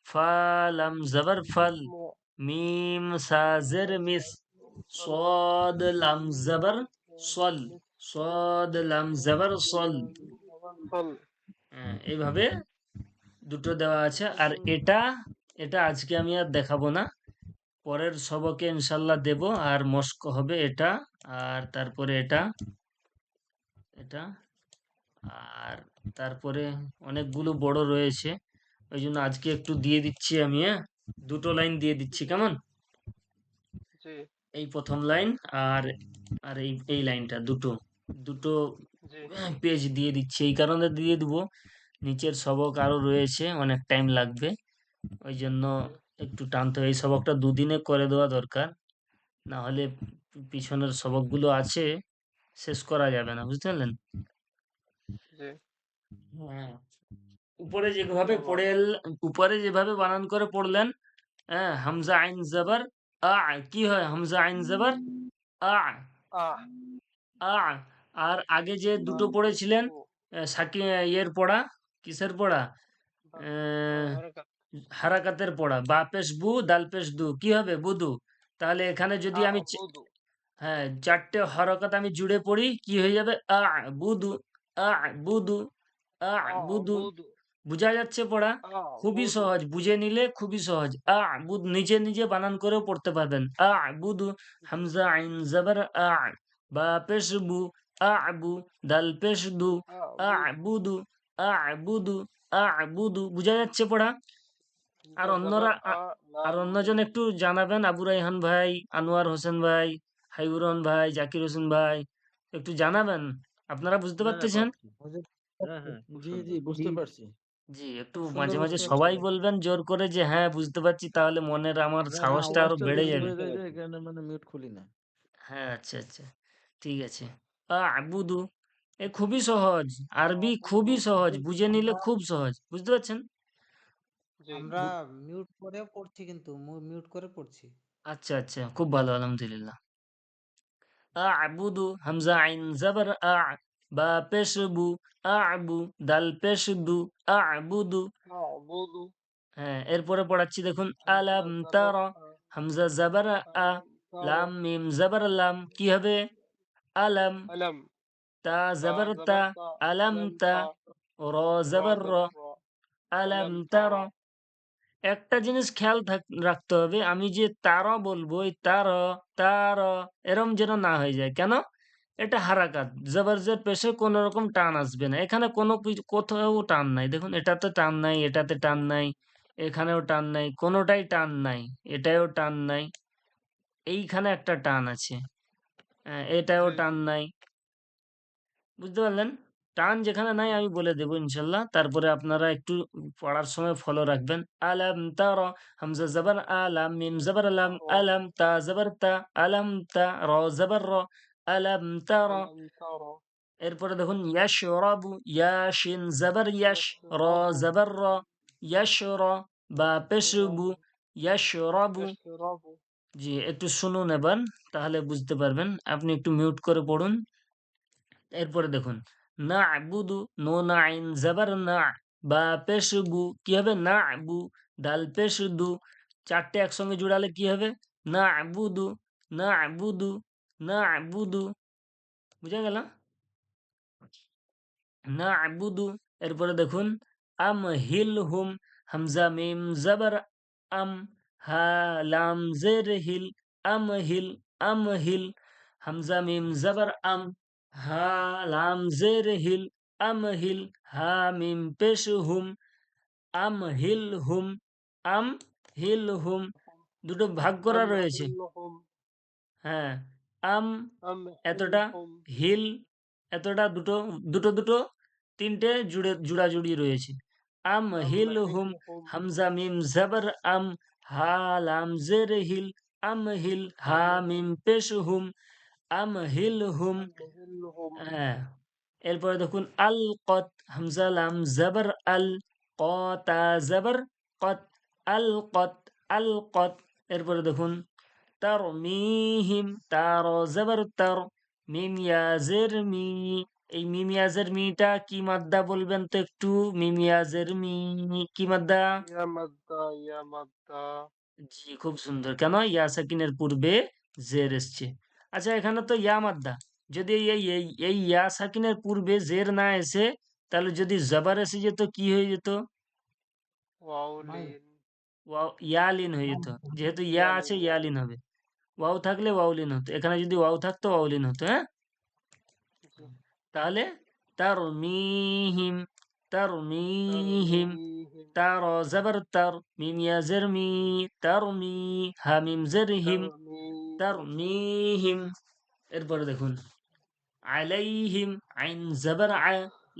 ফা লাম জবর ফল, মু। মিম সাজের মিস, ফল صاد লাম জবর সল, মিস। صاد লাম জবর সল। লাম জবর ফল। এইভাবে দুটো দেওয়া আছে। আর এটা, এটা আজকে আমি আর দেখাবো না, পরের সবকে ইনশাল্লাহ দেব। আর মস্ক হবে এটা, আর তারপরে এটা, এটা, আর তারপরে অনেকগুলো বড় রয়েছে, ওই জন্য আজকে একটু দিয়ে দিচ্ছি আমি, হ্যাঁ, দুটো লাইন দিয়ে দিচ্ছি, জি কেমন? জি এই প্রথম লাইন, আর আর এই লাইনটা, দুটো দুটো জি জি পেজ দিয়ে দিচ্ছি, এই কারণে দিয়ে দিব, নিচের সবক আরো রয়েছে, অনেক টাইম লাগবে, ওই জন্য জি একটু টানতে হয়। এই সবকটা দুদিনে করে দেওয়া দরকার, না হলে পিছনের সবকগুলো আছে, শেষ করা যাবে না, বুঝতে পারলেন? জি হ্যাঁ, উপরে যেভাবে ধন্যবাদ। পড়ে উপরে যেভাবে বানান করে পড়লেন, হ্যাঁ, হামজা আইন জবর আ, কি হয়? হামজা আইন জবর আ, আহ আ। আর আগে যে দুটো আহ পড়েছিলেন, ও সাকি ইয়ের পড়া, কিসের পড়া? বা আহ, হরকত হারাকাতের পড়া, বা পেশ বু দাল পেশ দু, কি হবে? বুদু। তাহলে এখানে যদি আমি বুধু হ্যাঁ, ৪ টে হরকত আমি জুড়ে পড়ি, কি হয়ে যাবে? বুদু, আ বুদু, আ বুদু। বুধু বুঝা যাচ্ছে পড়া? খুবই বুধু সহজ, বুঝে নিলে খুবই সহজ। নিজে নিজে বানান করেও পড়তে পারবেন। বুদু, জি হামজা আইন জবর বা পেশ বু, বু দাল পেশ দু, বুধু বুদু, বুদু, বুদু। বুঝা যাচ্ছে পড়া? আর হামজা জবর অন্যরা আর লাম অন্যজন মিম একটু জানাবেন, আবু রায়হান ভাই, আনোয়ার হোসেন ভাই, হাইবুরন ভাই, জাকির হোসেন ভাই, একটু জানাবেন, আপনারা বুঝতে না, না, পারতেছেন? হুজুর, হ্যাঁ, হ্যাঁ, খুব জি জি সুন্দর। বুঝতে জি পারছি, জি, একটু খুব সুন্দর মাঝে মাঝে বুঝতে পারছি সবাই ভাই। বলবেন জোর করে যে হ্যাঁ বুঝতে পারছি, তাহলে মনের আমার না না, সাহসটা আরো আওয়াজটা বেড়ে বেশি যাবে। হয়ে বুঝতে যায় যে পারছি। এই কারণে মানে মিউট খুলি না। হ্যাঁ, আচ্ছা আচ্ছা, ঠিক আছে। বুধু, এ খুবই সহজ, আরবি বুধু খুবই সহজ, হুজুর, বুঝে নিলে আমরা খুব সহজ, বুঝতে পারছেন? জি আমরা মিউট করেও পড়ছি, কিন্তু মিউট করে পড়ছি। আচ্ছা আচ্ছা, খুব ভালো, আলহামদুলিল্লাহ। আ'বুদু, হামজা আইন জবর বা পেশ বু, আ'বু দাল পেশ দু, আ'বুদু। বুধু হ্যাঁ, এরপরে পড়াচ্ছি দেখুন, হামজা আলাম জবর তারা, হামজা জবর আ, তারা লাম মিম জবর লাম, কি হবে? আলাম। আলম তা তা জবর তা, জবর তা আলাম আলম তা। তা র রা জবর র, জবর রা আলাম আলম তারা। তারা একটা জিনিস খেয়াল রাখতে হবে, আমি যে তারা বলবো, এই তারা, তারা এরম যেন না হয়ে যায়। কেন? এটা হারাকাত, জবরজের পেশে কোনো রকম টান আসবে না, এখানে কোনো কোথাও টান নাই, দেখুন এটাতে টান নাই, এটাতে টান নাই, এখানেও টান নাই, কোনোটাই টান নাই, এটাও টান নাই, এইখানে একটা টান আছে, এটাও জি টান নাই, বুঝতে পারলেন? টান যেখানে নাই জি আমি বলে দেবো ইনশাল্লাহ, তারপরে আপনারা একটু পড়ার সময় ফলো রাখবেন। আলাম তারা, হামজা জবর আলাম, মিম জবর আলাম, আলাম তা জবর তা, আলাম তা, র জবর র, আলাম তারা। আলম তারা এরপরে দেখুন, ইয়াশরাবু, ইয়াশিন জবর ইয়াশ, র ইয়াশরাবু জবর র, ইয়াশর বা পেশবু, ইয়াশরাবু। ইয়াশরাবু জি, একটু শুনুন এবার, তাহলে বুঝতে পারবেন, আপনি একটু মিউট করে পড়ুন। এরপরে দেখুন, না বুদু, নো না আইন জবর না, বা পেশবু, কি হবে? না বু দাল পেশ দু, চারটে একসঙ্গে জুড়ালে কি হবে? না বুদু, না বুদু, না বুদু। বুঝা গেল? না বুদু। এরপরে দেখুন, আম হিল হুম, হামজা মিম জবর আম, হা লাম জের হিল, আম হিল, আম হিল, হামজা মিম জবর আম, হা লাম জের হিল, আম হিল, হা মিম পেশ হুম, আম হিল হুম, আম হিল হুম। দুটো ভাগ করা আম রয়েছে। হিলহুম হ্যাঁ, আম আম এতটা, হিলহুম হিল এতটা, দুটো দুটো দুটো, তিনটে জুড়াজুড়ি রয়েছে। আম আম হিল হুম, হিলহুম হামজা মিম জবর আম, হা লাম জের হিল, আম হিল, হা আম মিম হিল পেশ হুম, আম হিল হুম। আম হিলহুম হ্যাঁ, এরপরে দেখুন, আল কত, হামজা লাম জবর আল, কতা জবর কত, আল কত, আল কত। এরপরে দেখুন, তারমিহিম, তার জবর তার, মিম ইয়াজের মি, এই মিম ইয়াজের মিটা কি মাদ্দা বলবেন তো একটু? মিম ইয়াজের মি কি মাদ্দা? ইয়া মাদ্দা জি, খুব সুন্দর। কেন? ইয়া সাকিনের পূর্বে জের এসছে। আচ্ছা, এখানে তো ইয়া মাদ্দা, যদি এই ইয়া সাকিনের পূর্বে জের না এসে, তাহলে যদি জবর এসে যেত, কি হয়ে যেত? মাই ওয়াউলিন ইয়ালিন হয়ে মাই যেত, যেহেতু ইয়া আছে ইয়ালিন ইয়ালিন ইয়ালিন হবে। ওয়াও থাকলে ওয়াউলিন হতো, এখানে যদি ওয়াও থাকতো ওয়াউলিন হতো, হ্যাঁ? জি তাহলে তারমিহিম, তারমিহিম, তারমিহিম তার জবর তার, মিম ইয়া জের মি, তারমি, হা মিম জের হিম, তারমিহিম তারমিহিম। এরপরে দেখুন, আলাইহিম, আইন জবর আ,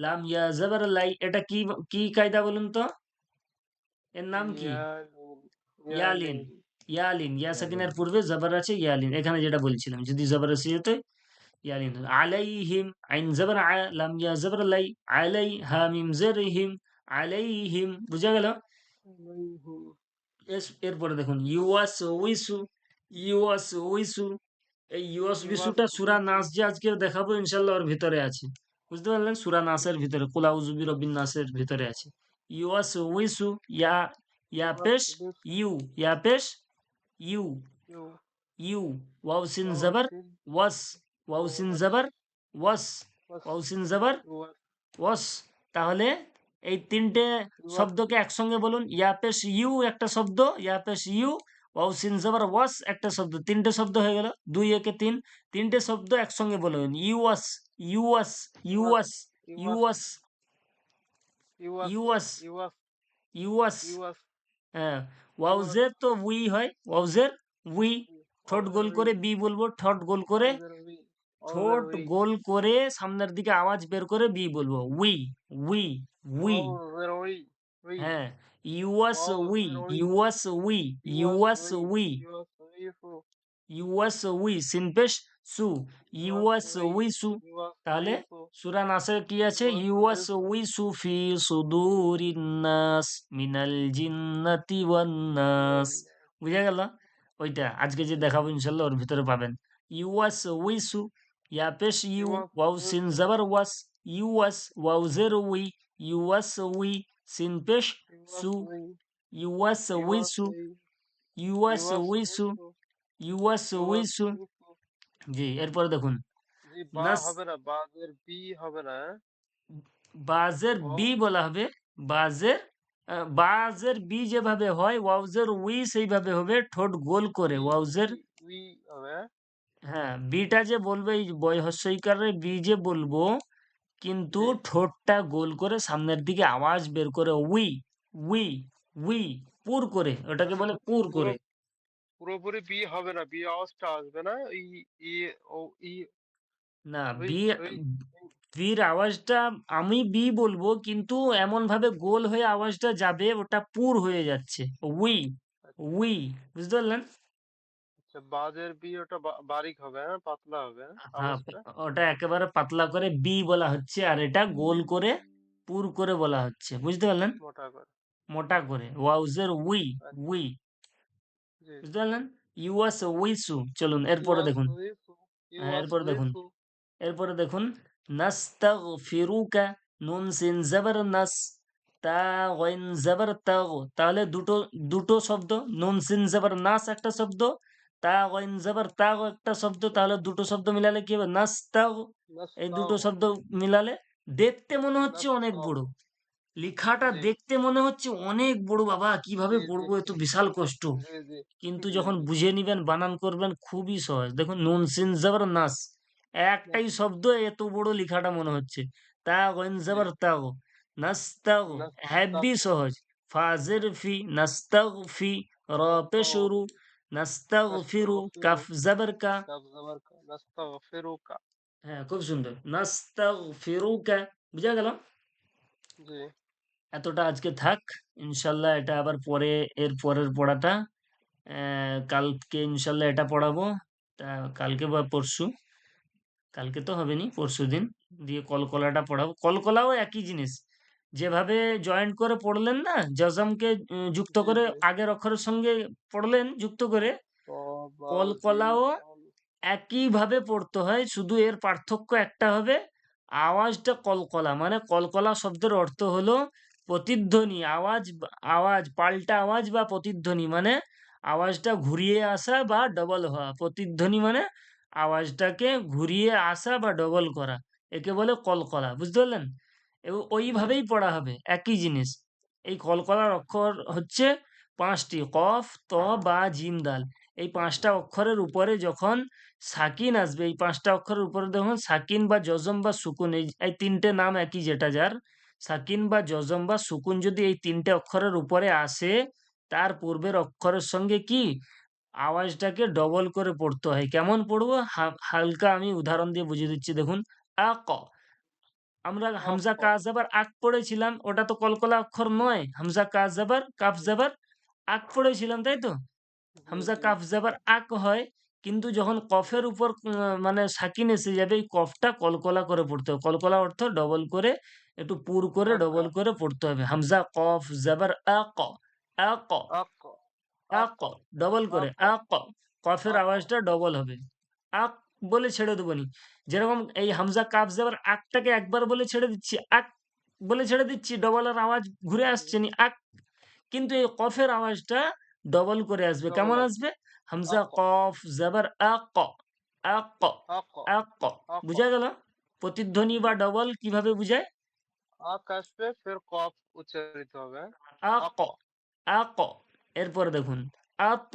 লাম ইয়া জবর লাই, এটা কি কি কায়দা বলুন তো? এর নাম কি? ইয়ালিন ইয়ালিন। ইয়ালিন ইয়ালিন, ইয়া ইয়ালিন। সাকিনের পূর্বে জবর আছে, ইয়ালিন। এখানে যেটা বলছিলাম, যদি জবর আছে যেত ইয়ালিন হতো। আলাইহিম, আইন জবর আ, লাম ইয়া জবর লাই, আলাই, হা মিম জেরহিম, আলাইহিম। বুঝা গেল? আলাইহিম এরপরে দেখুন ইউয়াস উইসু, ইউয়াস উইসু। এই ইউয়াস বিসুটা সূরা ইউয়াসউইসু নাস যে আজকে দেখাবো ইনশাআল্লাহ ওর ভিতরে আছে। বুঝতে পারলেন? সূরা নাসের ভিতরে, কুল আউযু বিরাব্বিন নাসের ভিতরে আছে। ইউয়াস উইসু, ইয়া, ইয়া পেশ ইউয়াসউইসু ইউ, ইয়া পেশ ইউ, ইউ ইউ, ওয়াও সিন জবর ওয়াসিন ওয়াস, ওয়াও সিন ওয়াস জবর ওয়াস, ওয়াস ওয়াও সিন জবর ওয়াস ওয়াস। তাহলে এই তিনটে ওয়াস শব্দকে একসঙ্গে বলুন। ইয়া পেশ ইউ একটা শব্দ, ইয়া পেশ ইউ, ওয়াও সিন জবর ওয়াস একটা শব্দ, তিনটে শব্দ হয়ে গেল। দুই একে তিন, তিনটে শব্দ একসঙ্গে বলুন। ইউয়াস, ইউয়াস, ইউয়াস ইউয়াস, ইউয়াস ইউয়াস, ইউয়াস ইউয়াস, ইউয়াস ইউয়াস। ইউয়াস হ্যাঁ, ইউয়াস ওয়াউজের তো উই হয়, ওয়াউজের উই। ঠোঁট গোল ওয়াজের করে বি বলবো, ঠোঁট গোল করে, উই ঠোঁট ওয়াজের গোল করে সামনের দিকে আওয়াজ বের করে বি বলবো, উই, উই, উই। উই হ্যাঁ, ইউয়াস উই, ওয়াজের ইউয়াস উই, ইউয়াস উই, ইউয়াসউইসু ইউয়াস উই, সিনপেশ সু, ইউয়াস ইউয়াসউই উই সু। তাহলে ইউয়াসউইসু সূরা নাসে কি আছে? ইউয়াস ইউয়াসউইসু উই সু ফি সুদুরিন নাস মিনাল জিন্নাতি ওয়ান নাস। বুঝা গেল? ওইটা আজকে যে দেখাবো ইনশাল্লাহ ওর ভিতরে পাবেন। ইউয়াস উই সু, ইয়া পেশ ইউ, ওয়াও সিন ইউয়াসউইসু জবর ওয়াস, ইউয়াস, ওয়াও জের উই, ইউয়াস উই, সিন পেশ সু, ইউয়াসউই ইউয়াস উই সু, ইউয়াসউই ইউয়াস উই সু, ইউয়াসউইসু ইউয়াস উই সু। ইউয়াসউইসু জি, এরপরে দেখুন জি বা নাস, হবে না বাজের বি হবে না হ্যাঁ? বাজের ও বি বলা হবে। বাজের বাজের বি যেভাবে হয় ওয়াউজের উই সেইভাবে হবে, ঠোঁট গোল করে উই ওয়াউজের। উই উই হবে হ্যাঁ? হ্যাঁ, বিটা যে বলবে এই বয় হস্যইকারে বি যে বলবো, কিন্তু জি ঠোঁটটা গোল করে সামনের দিকে আওয়াজ বের করে উই, উই, উই, পুর করে, ওটাকে মানে বলে পুর পুরো করে। পুরোপুরি বি হবে না বি আওয়াজটা আসবে না ই ই ও ই না, ওই বি, ওই বির আওয়াজটা আমি বি বলবো, কিন্তু এমন ভাবে গোল হয়ে আওয়াজটা যাবে, ওটা পুর হয়ে যাচ্ছে, উই, উই। বুঝতে পারলেন? আচ্ছা বাজের বি ওটা বারিক হবে হ্যাঁ পাতলা হবে হ্যাঁ হ্যাঁ, আওয়াজটা ওটা একেবারে পাতলা করে বি বলা হচ্ছে, আর এটা গোল করে পুর করে বলা হচ্ছে। বুঝতে পারলেন? মোটা করে মোটা করে ওয়াউজের উই, আচ্ছা উই। জি বুঝতে পারলেন? ইউয়াস উইসু। চলুন এরপরে দেখুন। ইউয়াসউইসু হ্যাঁ, এরপরে দেখুন, ইউয়াসউইসু এরপরে দেখুন নাস্তাগফিরুকা, নুন সিন জবর নাস, তা গইন জবর তাগ। তাহলে দুটো, দুটো শব্দ, নুন সিন জবর নাস একটা শব্দ, তা গইন জবর তাগ একটা শব্দ। তাহলে দুটো শব্দ মিলালে কি হবে? নাস্তাগ। এই দুটো নাস্তাগো শব্দ মিলালে দেখতে মনে হচ্ছে অনেক বড়, নাস্তাগো লেখাটা জি দেখতে মনে হচ্ছে অনেক বড়। বাবা কিভাবে জি জি পড়বো, এ তো বিশাল কষ্ট। জি জি কিন্তু জি যখন জি বুঝে নিবেন, বানান করবেন, খুবই সহজ। দেখুন নুন সিন জবর নাস, একটাই নাস শব্দ, এত বড় লেখাটা মনে হচ্ছে। তা গইন জি জবর তাগো, নাস্তাগো, হেব্বি নাস্তাগো সহজ। ফাজের ফি, নাস্তাগফি, র পেশরু, নাস্তাগফি নাস্তাগফিরু, নাস্তাগফিরু কাফ জবর কা। কাব জবর কা নাস্তাগফিরুকা হ্যাঁ, খুব সুন্দর, নাস্তাগফিরুকা। বুঝা গেল? জি এতটা আজকে থাক। ইনশাল্লাহ এটা আবার পরে, এর পরের পড়াটা কালকে ইনশাল্লাহ এটা পড়াবো। তা কালকে বা পরশু, কালকে তো হবে নি, পরশুদিন দিয়ে কলকলাটা পড়াবো। কলকলাও একই জিনিস, যেভাবে জয়েন্ট করে পড়লেন না, জজমকে যুক্ত জি করে জি আগের অক্ষরের সঙ্গে পড়লেন যুক্ত করে, ক বা জিম কলকলাও দাল একইভাবে পড়তে হয়, শুধু এর পার্থক্য একটা হবে, আওয়াজটা কলকলা। মানে কলকলা শব্দের অর্থ হলো প্রতিধ্বনি, আওয়াজ, আওয়াজ পাল্টা আওয়াজ বা প্রতিধ্বনি মানে আওয়াজটা ঘুরিয়ে আসা বা ডবল হওয়া। প্রতিধ্বনি মানে আওয়াজটাকে ঘুরিয়ে আসা বা ডবল করা, একে বলে কলকলা। বুঝতে পারলেন? এবং জি ওইভাবেই পড়া হবে, একই জিনিস। এই কলকলার অক্ষর হচ্ছে পাঁচটি, কফ, ত, বা, জিম, দাল। এই পাঁচটা অক্ষরের উপরে যখন সাকিন আসবে, এই পাঁচটা অক্ষরের উপরে যখন সাকিন বা জজম বা সুকুন, এই এই তিনটে নাম একই, যেটা যার সাকিন বা জজম বা সুকুন যদি এই তিনটে অক্ষরের উপরে আসে, তার পূর্বের অক্ষরের সঙ্গে কি আওয়াজটাকে ডবল করে পড়তে হয়। কেমন পড়বো? হালকা আমি উদাহরণ দিয়ে বুঝিয়ে দিচ্ছি, দেখুন। আক, আমরা হামজা আক, কাফ জবর আক পড়েছিলাম, ওটা তো কলকলা অক্ষর নয়। হামজা কাফ জবর কাফ জি জবর আক পড়েছিলাম, তাই তো? জি হামজা জি কাফ জবর আক হয়, কিন্তু যখন কফের উপর মানে সাকিন এসে যাবে, এই কফটা কলকলা করে পড়তে হবে। কলকলা অর্থ ডবল করে, একটু পুর করে আকা, ডবল করে পড়তে হবে। হামজা কফ জবর আক, আক, আক, আক, আক, ডবল করে আক, আক। কফের আক, আওয়াজটা ডবল হবে। আক বলে ছেড়ে দেবো নি। যেরকম এই হামজা কাফ জবর আকটাকে একবার বলে ছেড়ে দিচ্ছি, আক বলে ছেড়ে দিচ্ছি, ডবলের আওয়াজ ঘুরে আসছে নি, আক। কিন্তু এই কফের আওয়াজটা ডবল করে আসবে। ডবল কেমন আসবে। আসবে? হামজা আক, কফ জবর আক, আক, আক, আক। আক, বুঝা গেল? প্রতিধ্বনি বা জি। ডবল কিভাবে বুঝায়? আক আসবে, ফের কফ উচ্চারিত হবে। আক, আক, আক। এরপরে দেখুন, আত,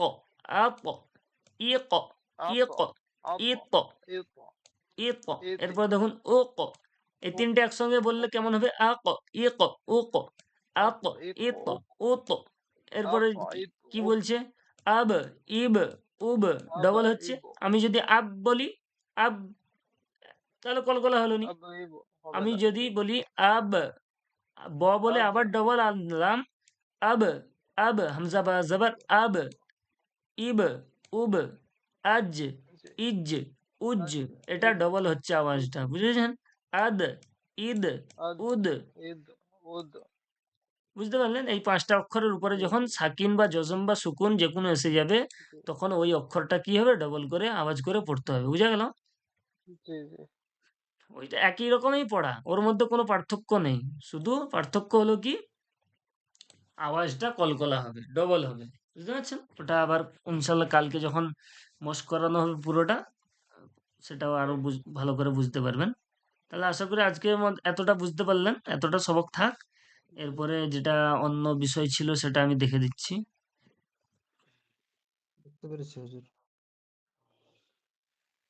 আত, ইক, আত, ইক, আত, ইত, ইত, ইত। ইতি, এরপর দেখুন ওক। এই উক, তিনটে একসঙ্গে বললে উক, কেমন হবে? আক, ইক, উক, আক, আত, ইক, ইত, উক, উত। এরপরে আক, কি ইত, কি উক, বলছে? আব, ইব, উব। আব, ডবল হচ্ছে। ইব, আমি যদি আব বলি, আব, তাহলে কলকলা হলো নি। আব, ইব হবে আমি না। যদি বলি আব, বলে আব, আবার ডবল আনলাম, আব, আব, হামজা বা জবর আব, ইব, উব, আজ, জি, ইজ, উজ। আজ, এটা ইজ, ডবল হচ্ছে উজ, আওয়াজটা, বুঝেছেন? আদ, ঈদ, আদ, উদ। ইদ, উদ, বুঝতে পারলেন? এই পাঁচটা অক্ষরের উপরে জি যখন জি সাকিন বা জজম বা সুকুন যে কোনো এসে যাবে, জি তখন ওই অক্ষরটা কি হবে? ডবল করে আওয়াজ করে পড়তে হবে। বুঝা গেল? জি জি ওইটা একই রকমই পড়া, ওর মধ্যে কোনো পার্থক্য নেই। শুধু পার্থক্য হলো কি, আওয়াজটা কলকলা হবে, ডবল হবে। বুঝতে পারছেন? ওটা আবার ইনশাল্লাহ কালকে যখন মস্ক করানো হবে পুরোটা, সেটাও আরো ভালো করে বুঝতে পারবেন। তাহলে আশা করি আজকে এতটা বুঝতে পারলেন, এতটা সবক থাক। জি, এরপরে যেটা অন্য বিষয় ছিল সেটা আমি দেখে দিচ্ছি। বুঝতে পেরেছি হুজুর।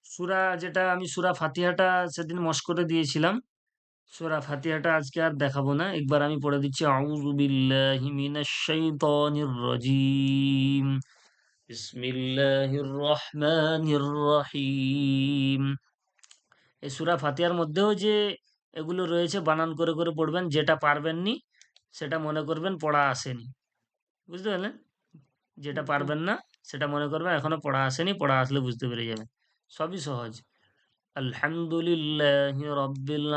সূরা, যেটা আমি সূরা ফাতিহাটা সেদিন মস্ক করে দিয়েছিলাম, সূরা ফাতিহাটা আজকে আর দেখাবো না। একবার আমি পড়ে দিচ্ছি, আউযু বিল্লাহি মিনাশ শাইতানির রাজীম। বিসমিল্লাহির রহমানির রহিম। এই সূরা ফাতিহার মধ্যেও যে এগুলো রয়েছে, বানান করে করে পড়বেন। যেটা পারবেননি সেটা মনে করবেন পড়া আসেনি। বুঝতে পারলেন? যেটা জি, পারবেন না সেটা মনে করবেন এখনো পড়া আসেনি, পড়া আসলে বুঝতে পেরে যাবেন। সবই সহজ। আলহামদুলিল্লাহি রাব্বিল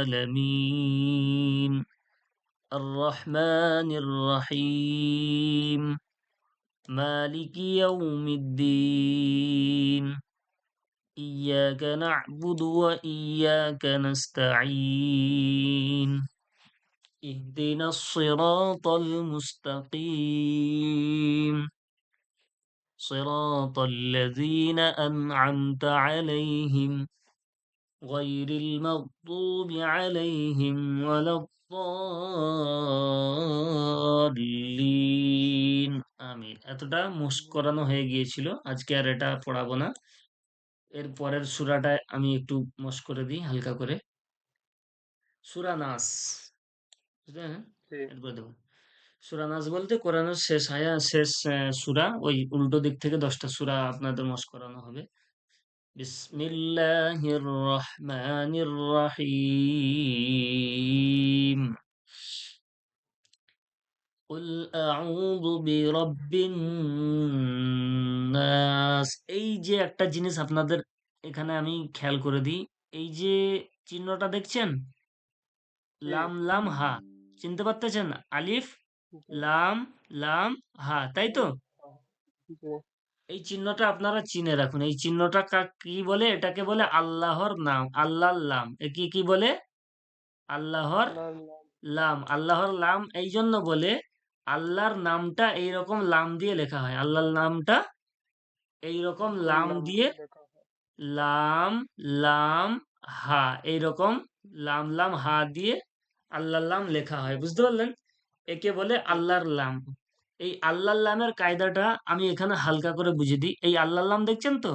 আলামিন, আর রহমানির রহিম, মালিকি ইয়াউমিদ্দিন, ইয়াকা না'বুদু ওয়া ইয়াকা নাস্তাঈন, ইহদিনাস সিরাতাল মুস্তাকিম, صراط الذين أنعمت عليهم غير المغضوب عليهم ولا الضالين আমিন। এতটা মুস্ক করানো হয়ে গিয়েছিল, আজকে আর এটা পড়াবো না। এর পরের সূরাটা আমি একটু মস্ক করে দিই হালকা করে। সূরা নাস, বুঝলেন? জি, এরপর দেখুন, সূরা নাস বলতে কোরআনের শেষ শেষ সূরা, ওই উল্টো দিক থেকে 10টা সূরা আপনাদের মস্ক করানো হবে। বিসমিল্লাহির রহমানির রহিম। কুল আউযু বিরাব্বিন নাস। এই যে একটা জিনিস আপনাদের এখানে আমি খেয়াল করে দিই, এই যে চিহ্নটা দেখছেন, জি, লাম লাম হা, চিনতে পারতেছেন? আলিফ জি, লাম লাম হা, তাই তো? জি, এই চিহ্নটা আপনারা চিনে রাখুন। এই চিহ্নটা কি বলে? এটাকে বলে আল্লাহর নাম, আল্লাহর লাম। একে কি বলে? আল্লাহর আল্লাহর নাম, লাম। আল্লাহর লাম এই জন্য বলে, আল্লাহর নামটা এইরকম লাম দিয়ে লেখা হয়। আল্লাহর নামটা এইরকম আল্লাহর লাম নাম দিয়ে, দিয়ে লেখা হয়। লাম লাম হা, এইরকম লাম লাম হা দিয়ে আল্লাহর নাম লেখা হয়। বুঝতে জি, পারলেন? একে বলে জি, আল্লাহর লাম। এই আল্লাহর লামের কায়দাটা আমি এখানে হালকা করে বুঝিয়ে দিই। এই আল্লাহর লাম দেখছেন তো?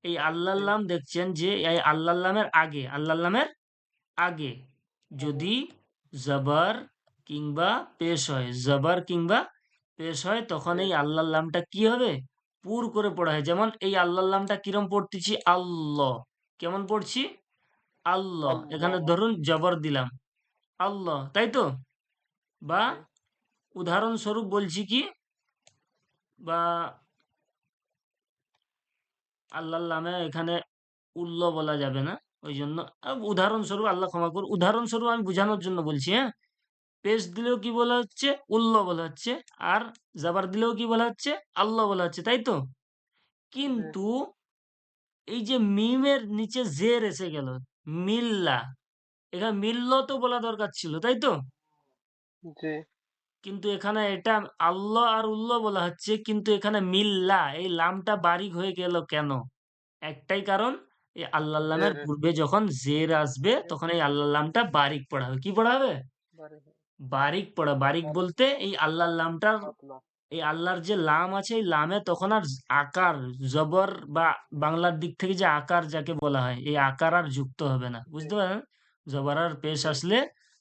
এই আল্লাহর জি, নাম দেখছেন যে এই আল্লাহর নামের আগে, আল্লাহর নামের আগে আগে, যদি জবর কিংবা পেশ হয়, জবর কিংবা পেশ হয়, তখন শেষ, এই আল্লাহর নামটা কি হবে? পুর করে পড়া হয়। যেমন এই আল্লাহর নামটা কিরম পড়তেছি? আল্লাহ। কেমন পড়ছি? আল্লাহ। এখানে আল্লাহ। ধরুন জবর দিলাম আল্লাহ, তাই তো? বা জি উদাহরণস্বরূপ বলছি কি, বা আল্লাহর নামে এখানে উল্ল বলা যাবে না। ওই জন্য উদাহরণস্বরূপ, আল্লাহ ক্ষমা করুন, উদাহরণস্বরূপ আমি বোঝানোর জন্য বলছি, হ্যাঁ? পেশ দিলেও কি বলা হচ্ছে? উল্ল বলা হচ্ছে। আর জাবার দিলেও কি বলা হচ্ছে? আল্লাহ বলা হচ্ছে, তাই তো? জি কিন্তু এই যে মিমের নিচে জের এসে গেল, মিল্লা, এখানে মিল্ল তো বলা দরকার ছিল, তাই তো? জি কিন্তু এখানে এটা আল্লাহ আর উল্লাহ বলা হচ্ছে, কিন্তু এখানে মিল্লা এই লামটা বারিক হয়ে গেল কেন? একটাই কারণ, এই আল্লাহর নামের জের পূর্বে যখন জের আসবে আগে তখন এই আল্লাহর নামটা বারিক পড়া হবে। কি পড়া হবে? বারে বারিক পড়া। বারিক বারে বলতে এই আল্লাহর নামটার, পাতলা। এই আল্লাহর যে লাম আছে এই লামে তখন আর আকার, জবর বা বাংলার দিক থেকে যে আকার যাকে বলা হয়, এই আকার আর যুক্ত হবে না। জি বুঝতে পারেন? জবর আর পেশ জি আসলে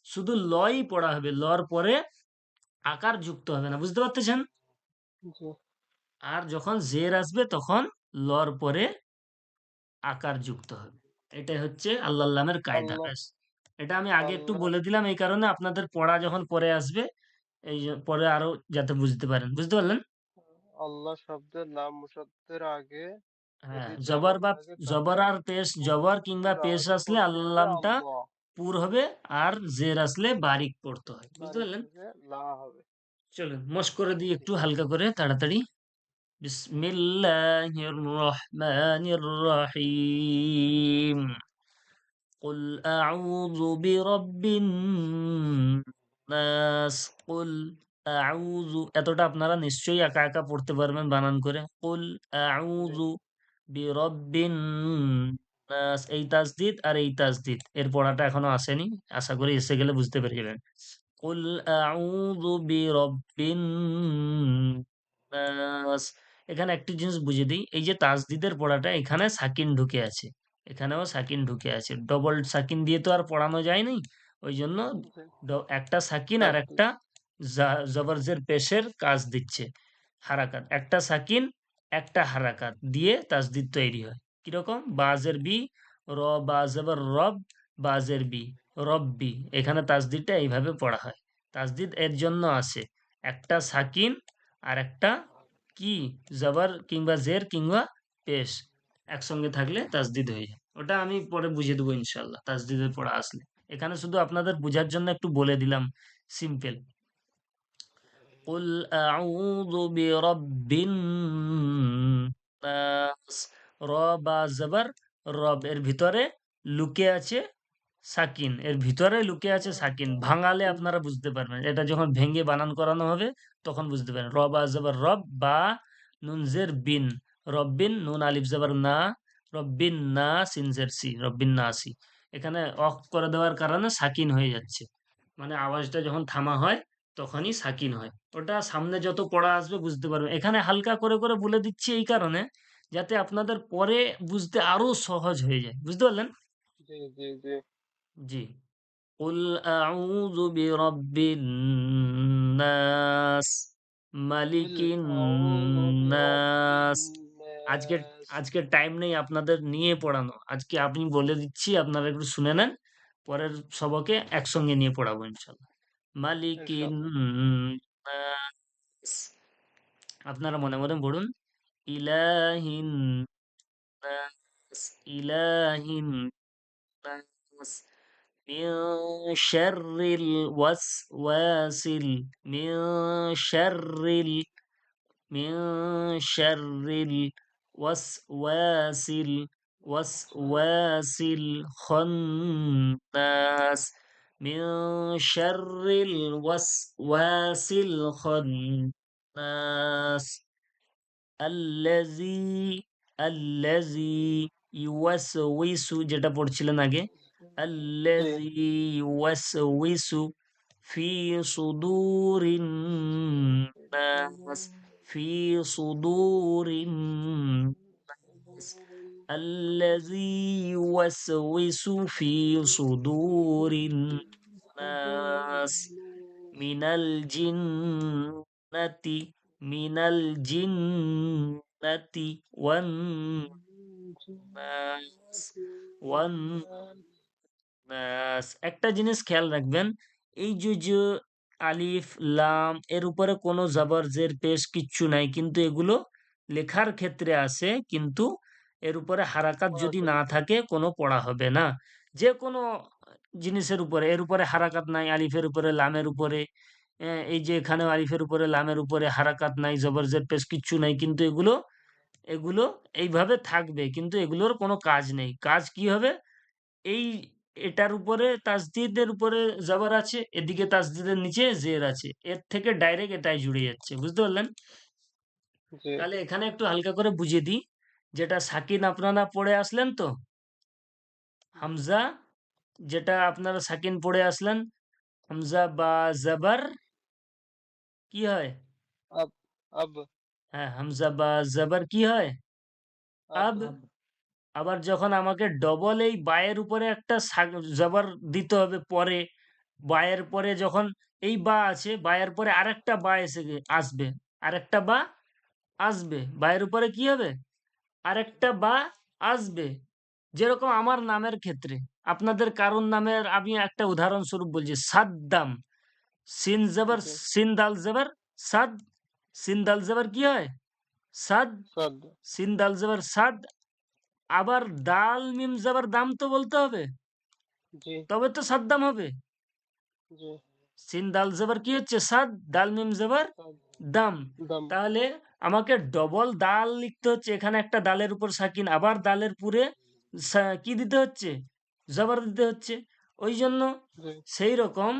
শুধু লই পড়া হবে, লর পরে আকার যুক্ত হবে না। বুঝতে পারতেছেন? জি আর যখন জের আসবে তখন লর পরে আকার যুক্ত হবে। এটাই হচ্ছে আল্লাহর নামের কায়দা, আল্লাহ ব্যাস। এটা আমি আগে একটু আল্লাহ বলে দিলাম এই কারণে আপনাদের পড়া যখন পরে আসবে, পরে আরো যাতে বুঝতে পারেন। বুঝতে পারলেন? আল্লাহ শব্দের লাম শব্দের আগে হ্যাঁ, যদি জবর জবর বা থাকে তাহলে জবর আর পেশ, পুর জবর কিংবা পুর পেশ আগে আসলে পড়তে হবে আল্লামটা আল্লাহ, পুর হবে, আর জের আসলে বারিক পড়তে হয়। বুঝতে বাড়ি পারলেন? থেকে লা হবে। চলুন মস্ক করে দিই জি একটু হালকা করে, তাড়াতাড়ি। বিসমিল্লাহির রহমানির রহিম। قل أعوذ برب الناس। قل أعوذ, এতটা আপনারা নিশ্চয়ই একা একা পড়তে পারবেন বানান করে। قل জি أعوذ বিরব্বিন নাস, এই তাসদিদ আর এই তাসদিদ, এর পড়াটা এখনো আসেনি। আশা করি এসে গেলে বুঝতে পেরে যাবেন। কুল আউযু বিরব্বিন নাস। এখানে একটি জিনিস বুঝিয়ে দিই, এই যে তাসদিদের পড়াটা এখানে সাকিন ঢুকে আছে, এখানেও সাকিন ঢুকে আছে। ডবল সাকিন দিয়ে তো আর পড়ানো যায়নি। ওই জন্য জি একটা সাকিন আর তাসদিদ একটা জবরজের পেশের কাজ দিচ্ছে, হারাকাত। একটা সাকিন একটা হারাকাত দিয়ে তাসদিদ তৈরি হয়। কিরকম? বাজের বি, র, বাজের রব, বাজের বি, রব্বি। এখানে তাসদিদটা এইভাবে পড়া হয়। তাসদিদ এর জন্য আসে, একটা সাকিন আর একটা কি, জবর কিংবা জের কিংবা পেশ একসঙ্গে থাকলে তাসদিদ হয়ে যায়। ওটা আমি পরে বুঝিয়ে দেবো ইনশাল্লাহ তাসদিদের পড়া আসলে। এখানে শুধু আপনাদের বোঝার জন্য একটু বলে দিলাম, সিম্পল। قل أعوذ برب الناس। র বা জবর, রব এর ভিতরে লুকে আছে সাকিন, এর ভিতরে লুকে আছে সাকিন। ভাঙালে আপনারা বুঝতে পারবেন, এটা যখন ভেঙে বানান করানো হবে তখন বুঝতে পারবেন। র বা জবর রব, বা নুন জের বিন, রব্বিন, নুন আলিফ জবর না, রব্বিন না, সিন জের সি, রব্বিন নাসি। এখানে অফ করে দেওয়ার কারণে সাকিন হয়ে যাচ্ছে, মানে আওয়াজটা যখন থামা হয় তখনই সাকিন হয়। ওটা সামনে যত পড়া আসবে বুঝতে পারবেন। এখানে হালকা করে করে বলে দিচ্ছি এই কারণে, যাতে আপনাদের পরে বুঝতে আরো সহজ হয়ে যায়। বুঝতে পারলেন? জি জি জি জি। قل أعوذ برب الناس কুল মালিক আউযু বিরাব্বিন নাস। আজকে নাস। আজকে টাইম নেই আপনাদের নিয়ে পড়ানো, আজকে আপনি বলে দিচ্ছি, আপনারা একটু শুনে নেন, পরের সবকে একসঙ্গে নিয়ে পড়াবো ইনশাল্লাহ। মালিকিন ইনশাআল্লাহ। নাস, আপনারা মনে মনে পড়ুন। ইলাহিন নাস, ইলাহিন নাস, من شر الوسواس من شر من شر الوسواس الوسواس الخناس. من شر الوسواس الخناس الذي الذي ইউয়াসউইসু, যেটা পড়ছিলেন আগে, জি الذي يوسوس في صدور الناس في صدور الناس الذي يوسوس في صدور الناس من الجنة من الجنة জান্নাতি ওয়ান নাস ওয়ান নাস। একটা জিনিস খেয়াল রাখবেন, এই যে আলিফ লাম এর উপরে কোনো জবর জের পেশ কিচ্ছু নাই, কিন্তু এগুলো লেখার ক্ষেত্রে আসে, কিন্তু এর উপরে হারাকাত পড়ার যদি না ক্ষেত্রে থাকে কোনো পড়া হবে না। যে কোনো জিনিসের উপরে এর উপরে হারাকাত নাই, আলিফের উপরে লামের উপরে, এই যে এখানেও আলিফের উপরে লামের উপরে হারাকাত নাই, জবর জের পেশ কিচ্ছু নাই, কিন্তু এগুলো এগুলো এইভাবে থাকবে, কিন্তু এগুলোর কোনো কাজ নেই। কাজ কি হবে? এই এটার উপরে তাসদিদের উপরে জবর আছে, এদিকে তাসদিদের নিচে জের আছে, এর থেকে ডাইরেক্ট এটাই জুড়ে যাচ্ছে, বুঝতে পারলেন? জি তাহলে এখানে একটু হালকা করে বুঝিয়ে দিই, যেটা সাকিন আপনারা পড়ে আসলেন তো, জি হামজা, যেটা আপনারা সাকিন পড়ে আসলেন, হামজা বা জবর কি হয়? अब अब হ্যাঁ, হামজা বা জবর কি হয়? अब আব। আব আবার যখন আমাকে ডবল এই বায়ের উপরে একটা জবর দিতে হবে পরে, বায়ের পরে যখন এই বা আছে, বায়ের পরে আরেকটা বা আসবে, আরেকটা বা আসবে, বায়ের উপরে কি হবে? আরেকটা বা আসবে। যেরকম আমার নামের ক্ষেত্রে, আপনাদের কারুর নামের আমি একটা উদাহরণস্বরূপ বলছি, সাদ্দাম, সিন জবর, जी সিন দাল জবর সাদ, সিন দাল জবর কি হয়? সাদ। सद সিন দাল জবর সাদ। আবার দাল মিম জবর দাম তো বলতে হবে, जी তবে তো সাদ্দাম হবে। जी সিন দাল জবর কি হচ্ছে? সাদ, দাল মিম জবর सद দাম। दम তাহলে আমাকে ডবল দাল লিখতে হচ্ছে, এখানে একটা দালের উপর সাকিন, আবার দালের পুরে কি দিতে হচ্ছে? জবর দিতে হচ্ছে। ওই জন্য जी সেই রকম,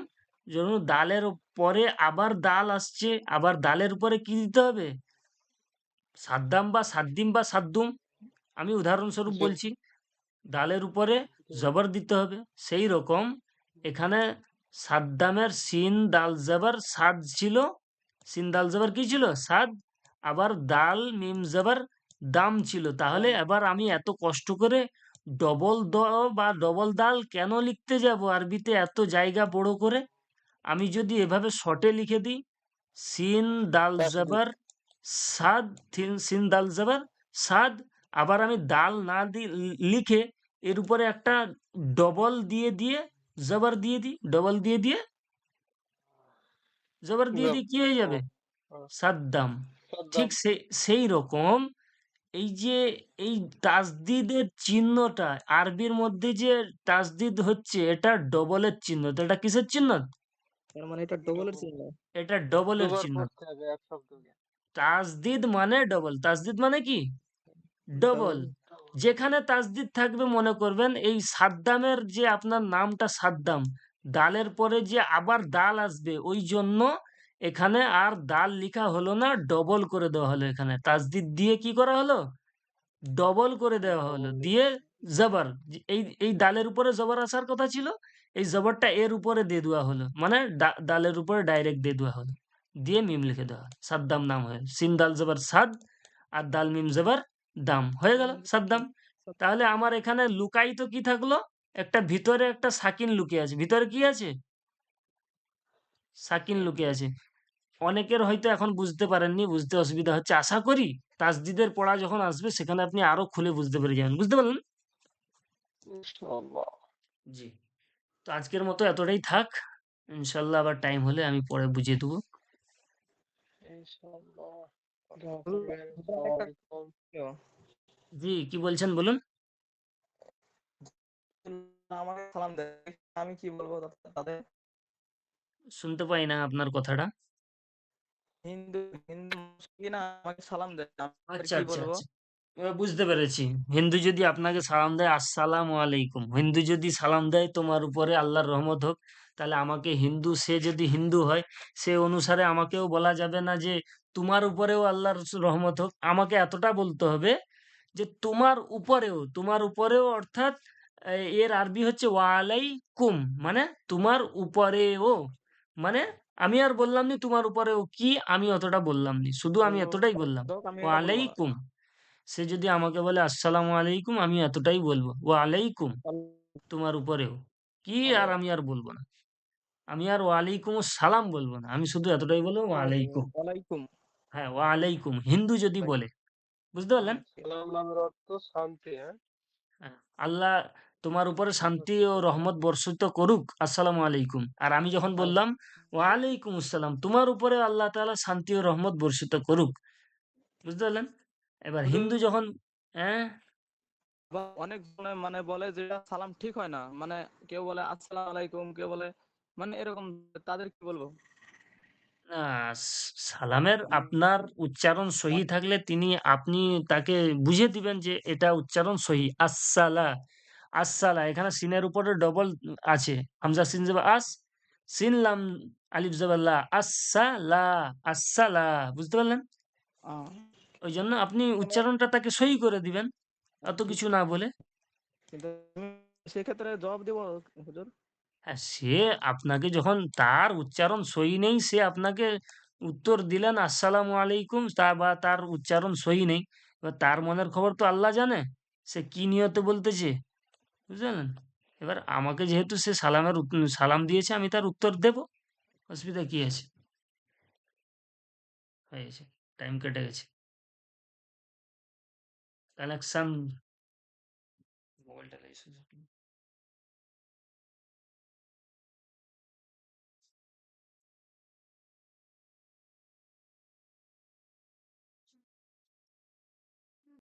যখন দালের পরে আবার দাল আসছে, আবার দালের উপরে কি দিতে হবে? সাদ্দাম বা সাদ্দিম বা সাদ্দুম, আমি উদাহরণস্বরূপ जी বলছি, দালের উপরে जी জবর দিতে হবে। সেই রকম এখানে সাদ্দামের সিন দাল জবর সাদ ছিল, সিন দাল জবর কি ছিল? সাদ। আবার দাল মিম জবর দাম ছিল। তাহলে दम এবার আমি এত কষ্ট করে ডবল দ বা ডবল দাল কেন লিখতে যাব আরবিতে এত জায়গা বড় করে? আমি যদি এভাবে শর্টে লিখে দিই, সিন দাল तस्दीद জবর সাদ, সিন দাল জবর সাদ, আবার আমি দাল না লিখে এর উপরে একটা ডবল দিয়ে জবর দিয়ে দিই, ডবল দিয়ে জবর দিয়ে दम দিই, কি হয়ে যাবে? हाँ हाँ সাদ্দাম। ঠিক सद्दम সেই রকম, এই যে এই তাসদিদের চিহ্নটা আরবির মধ্যে যে তাসদিদ হচ্ছে, এটা ডবলের চিহ্ন। তো এটা কিসের চিহ্ন? তার মানে এটা ডবলের डबल চিহ্ন। এটা ডবলের দুবার চিহ্ন। পড়তে হবে এক শব্দ তাসদিদ মানে ডবল। তাসদিদ মানে কি? ডবল। ডবল। যেখানে তাসদিদ থাকবে মনে করবেন এই সাদ্দামের, যে আপনার নামটা সাদ্দাম, দালের পরে যে আবার দাল আসবে, ওই জন্য এখানে আর দাল লিখা হলো না, ডবল করে দেওয়া হলো। এখানে তাসদিদ দিয়ে কি করা হলো? ডবল করে দেওয়া হলো, डबल দিয়ে জবর, এই এই দালের উপরে জবর আসার কথা ছিল, এই জবরটা এর উপরে দিয়ে দেওয়া হলো, মানে দালের উপরে ডাইরেক্ট দিয়ে দেওয়া হলো, দিয়ে মিম লিখে দেওয়া হলো, সাদ্দাম নাম হয়ে, সিন দাল জবর সাদ, আর দাল মিম জবর দাম, হয়ে গেল সাদ্দাম। তাহলে আমার এখানে লুকায়িত কি থাকলো? একটা ভিতরে একটা সাকিন লুকিয়ে আছে। ভিতরে কি আছে? সাকিন লুকিয়ে আছে। অনেকের হয়তো এখন বুঝতে পারেননি, বুঝতে অসুবিধা হচ্ছে, আশা করি তাসদিদের পড়া যখন আসবে সেখানে আপনি আরো খুলে বুঝতে পেরে যাবেন, বুঝতে পারলেন? إن شاء الله জি। তো আজকের মতো এতটাই থাক, ইনশাল্লাহ আবার টাইম হলে আমি পরে বুঝিয়ে দেবো। إن شاء الله الله হুজুর, أكبر হুজুর السلام আরেকটা عليكم ছিল। জি, কি বলছেন বলুন। আমাকে সালাম দেয়, আমি কি বলবো তাদের? শুনতে পাই না আপনার কথাটা। হিন্দু হিন্দু কিনা আমাকে সালাম দেয়, আমি তাদের আচ্ছা কি আচ্ছা বলবো? আচ্ছা, এবার বুঝতে পেরেছি। হিন্দু যদি আপনাকে সালাম দেয় আসসালামু আলাইকুম, হিন্দু যদি সালাম দেয় তোমার উপরে আল্লাহর রহমত হোক, তাহলে আমাকে হিন্দু, সে যদি হিন্দু হয় সে অনুসারে আমাকেও বলা যাবে না যে তোমার উপরেও আল্লাহর রহমত হোক। আমাকে এতটা বলতে হবে যে তোমার উপরেও অর্থাৎ এর আরবি হচ্ছে ওয়ালাইকুম, মানে তোমার উপরেও, মানে আমি আর বললাম নি তোমার উপরেও কি, আমি অতটা বললাম নি, শুধু আমি এতটাই বললাম হোক, আমি এটা বলবো না। ওয়ালাইকুম। সে যদি আমাকে বলে আসসালামু আলাইকুম, আমি এতটাই বলবো ওয়ালাইকুম, তোমার উপরেও কি, আর আমি আর বলবো না, আমি আর ওয়ালাইকুম সালাম বলবো না, আমি শুধু এতটাই বলবো ওয়ালাইকুম। ওয়ালাইকুম। হ্যাঁ, ওয়ালাইকুম হিন্দু যদি বলে, বুঝতে পারলেন? সালাম নামের অর্থ শান্তি, হ্যাঁ? হ্যাঁ, আল্লাহ তোমার উপরে শান্তি ও আচ্ছা। রহমত বর্ষিত করুক, আসসালামু আলাইকুম। আর আমি যখন বললাম ওয়ালাইকুম আসসালাম, তোমার উপরে আল্লাহ তাআলা শান্তি ও রহমত বর্ষিত করুক। বুঝতে পারলেন? এবার হুজুর, হিন্দু যখন হ্যাঁ আবার অনেক জনে মানে বলে যে সালাম ঠিক হয় না, মানে কেউ বলে আসসালামু আলাইকুম, কেউ বলে মানে এরকম, তাদের কি বলবো? না, সালামের আপনার উচ্চারণ সহি থাকলে আপনি তাকে বুঝিয়ে দিবেন যে এটা উচ্চারণ সহি। আসসালা, আসসালা, এখানে সিনের উপরে ডবল আছে। হামজা সিন জবর আস, সিন লাম আলিফ জবর লা, আসসালা, আসসালা। বুঝতে পারলেন? আহ, ওই জন্য আপনি উচ্চারণটা তাকে সহি করে দিবেন, অত কিন্তু কিছু না বলে। কিন্তু আমি সেক্ষেত্রে জবাব দিব হুজুর। হ্যাঁ, সে আপনাকে যখন তার উচ্চারণ সহি নেই, সে আপনাকে উত্তর দিলেন আসসালামু আলাইকুম, বা তার উচ্চারণ সহি নেই। এবার তার মনের খবর তো আল্লাহ জানে, সে কি নিয়তে বলতেছে। বুঝলেন? এবার আমাকে যেহেতু সে সালাম দিয়েছে, আমি তার উত্তর দেব। অসুবিধা কি আছে? হয়ে গেছে, টাইম কেটে গেছে। কানেকশন মোবাইলটা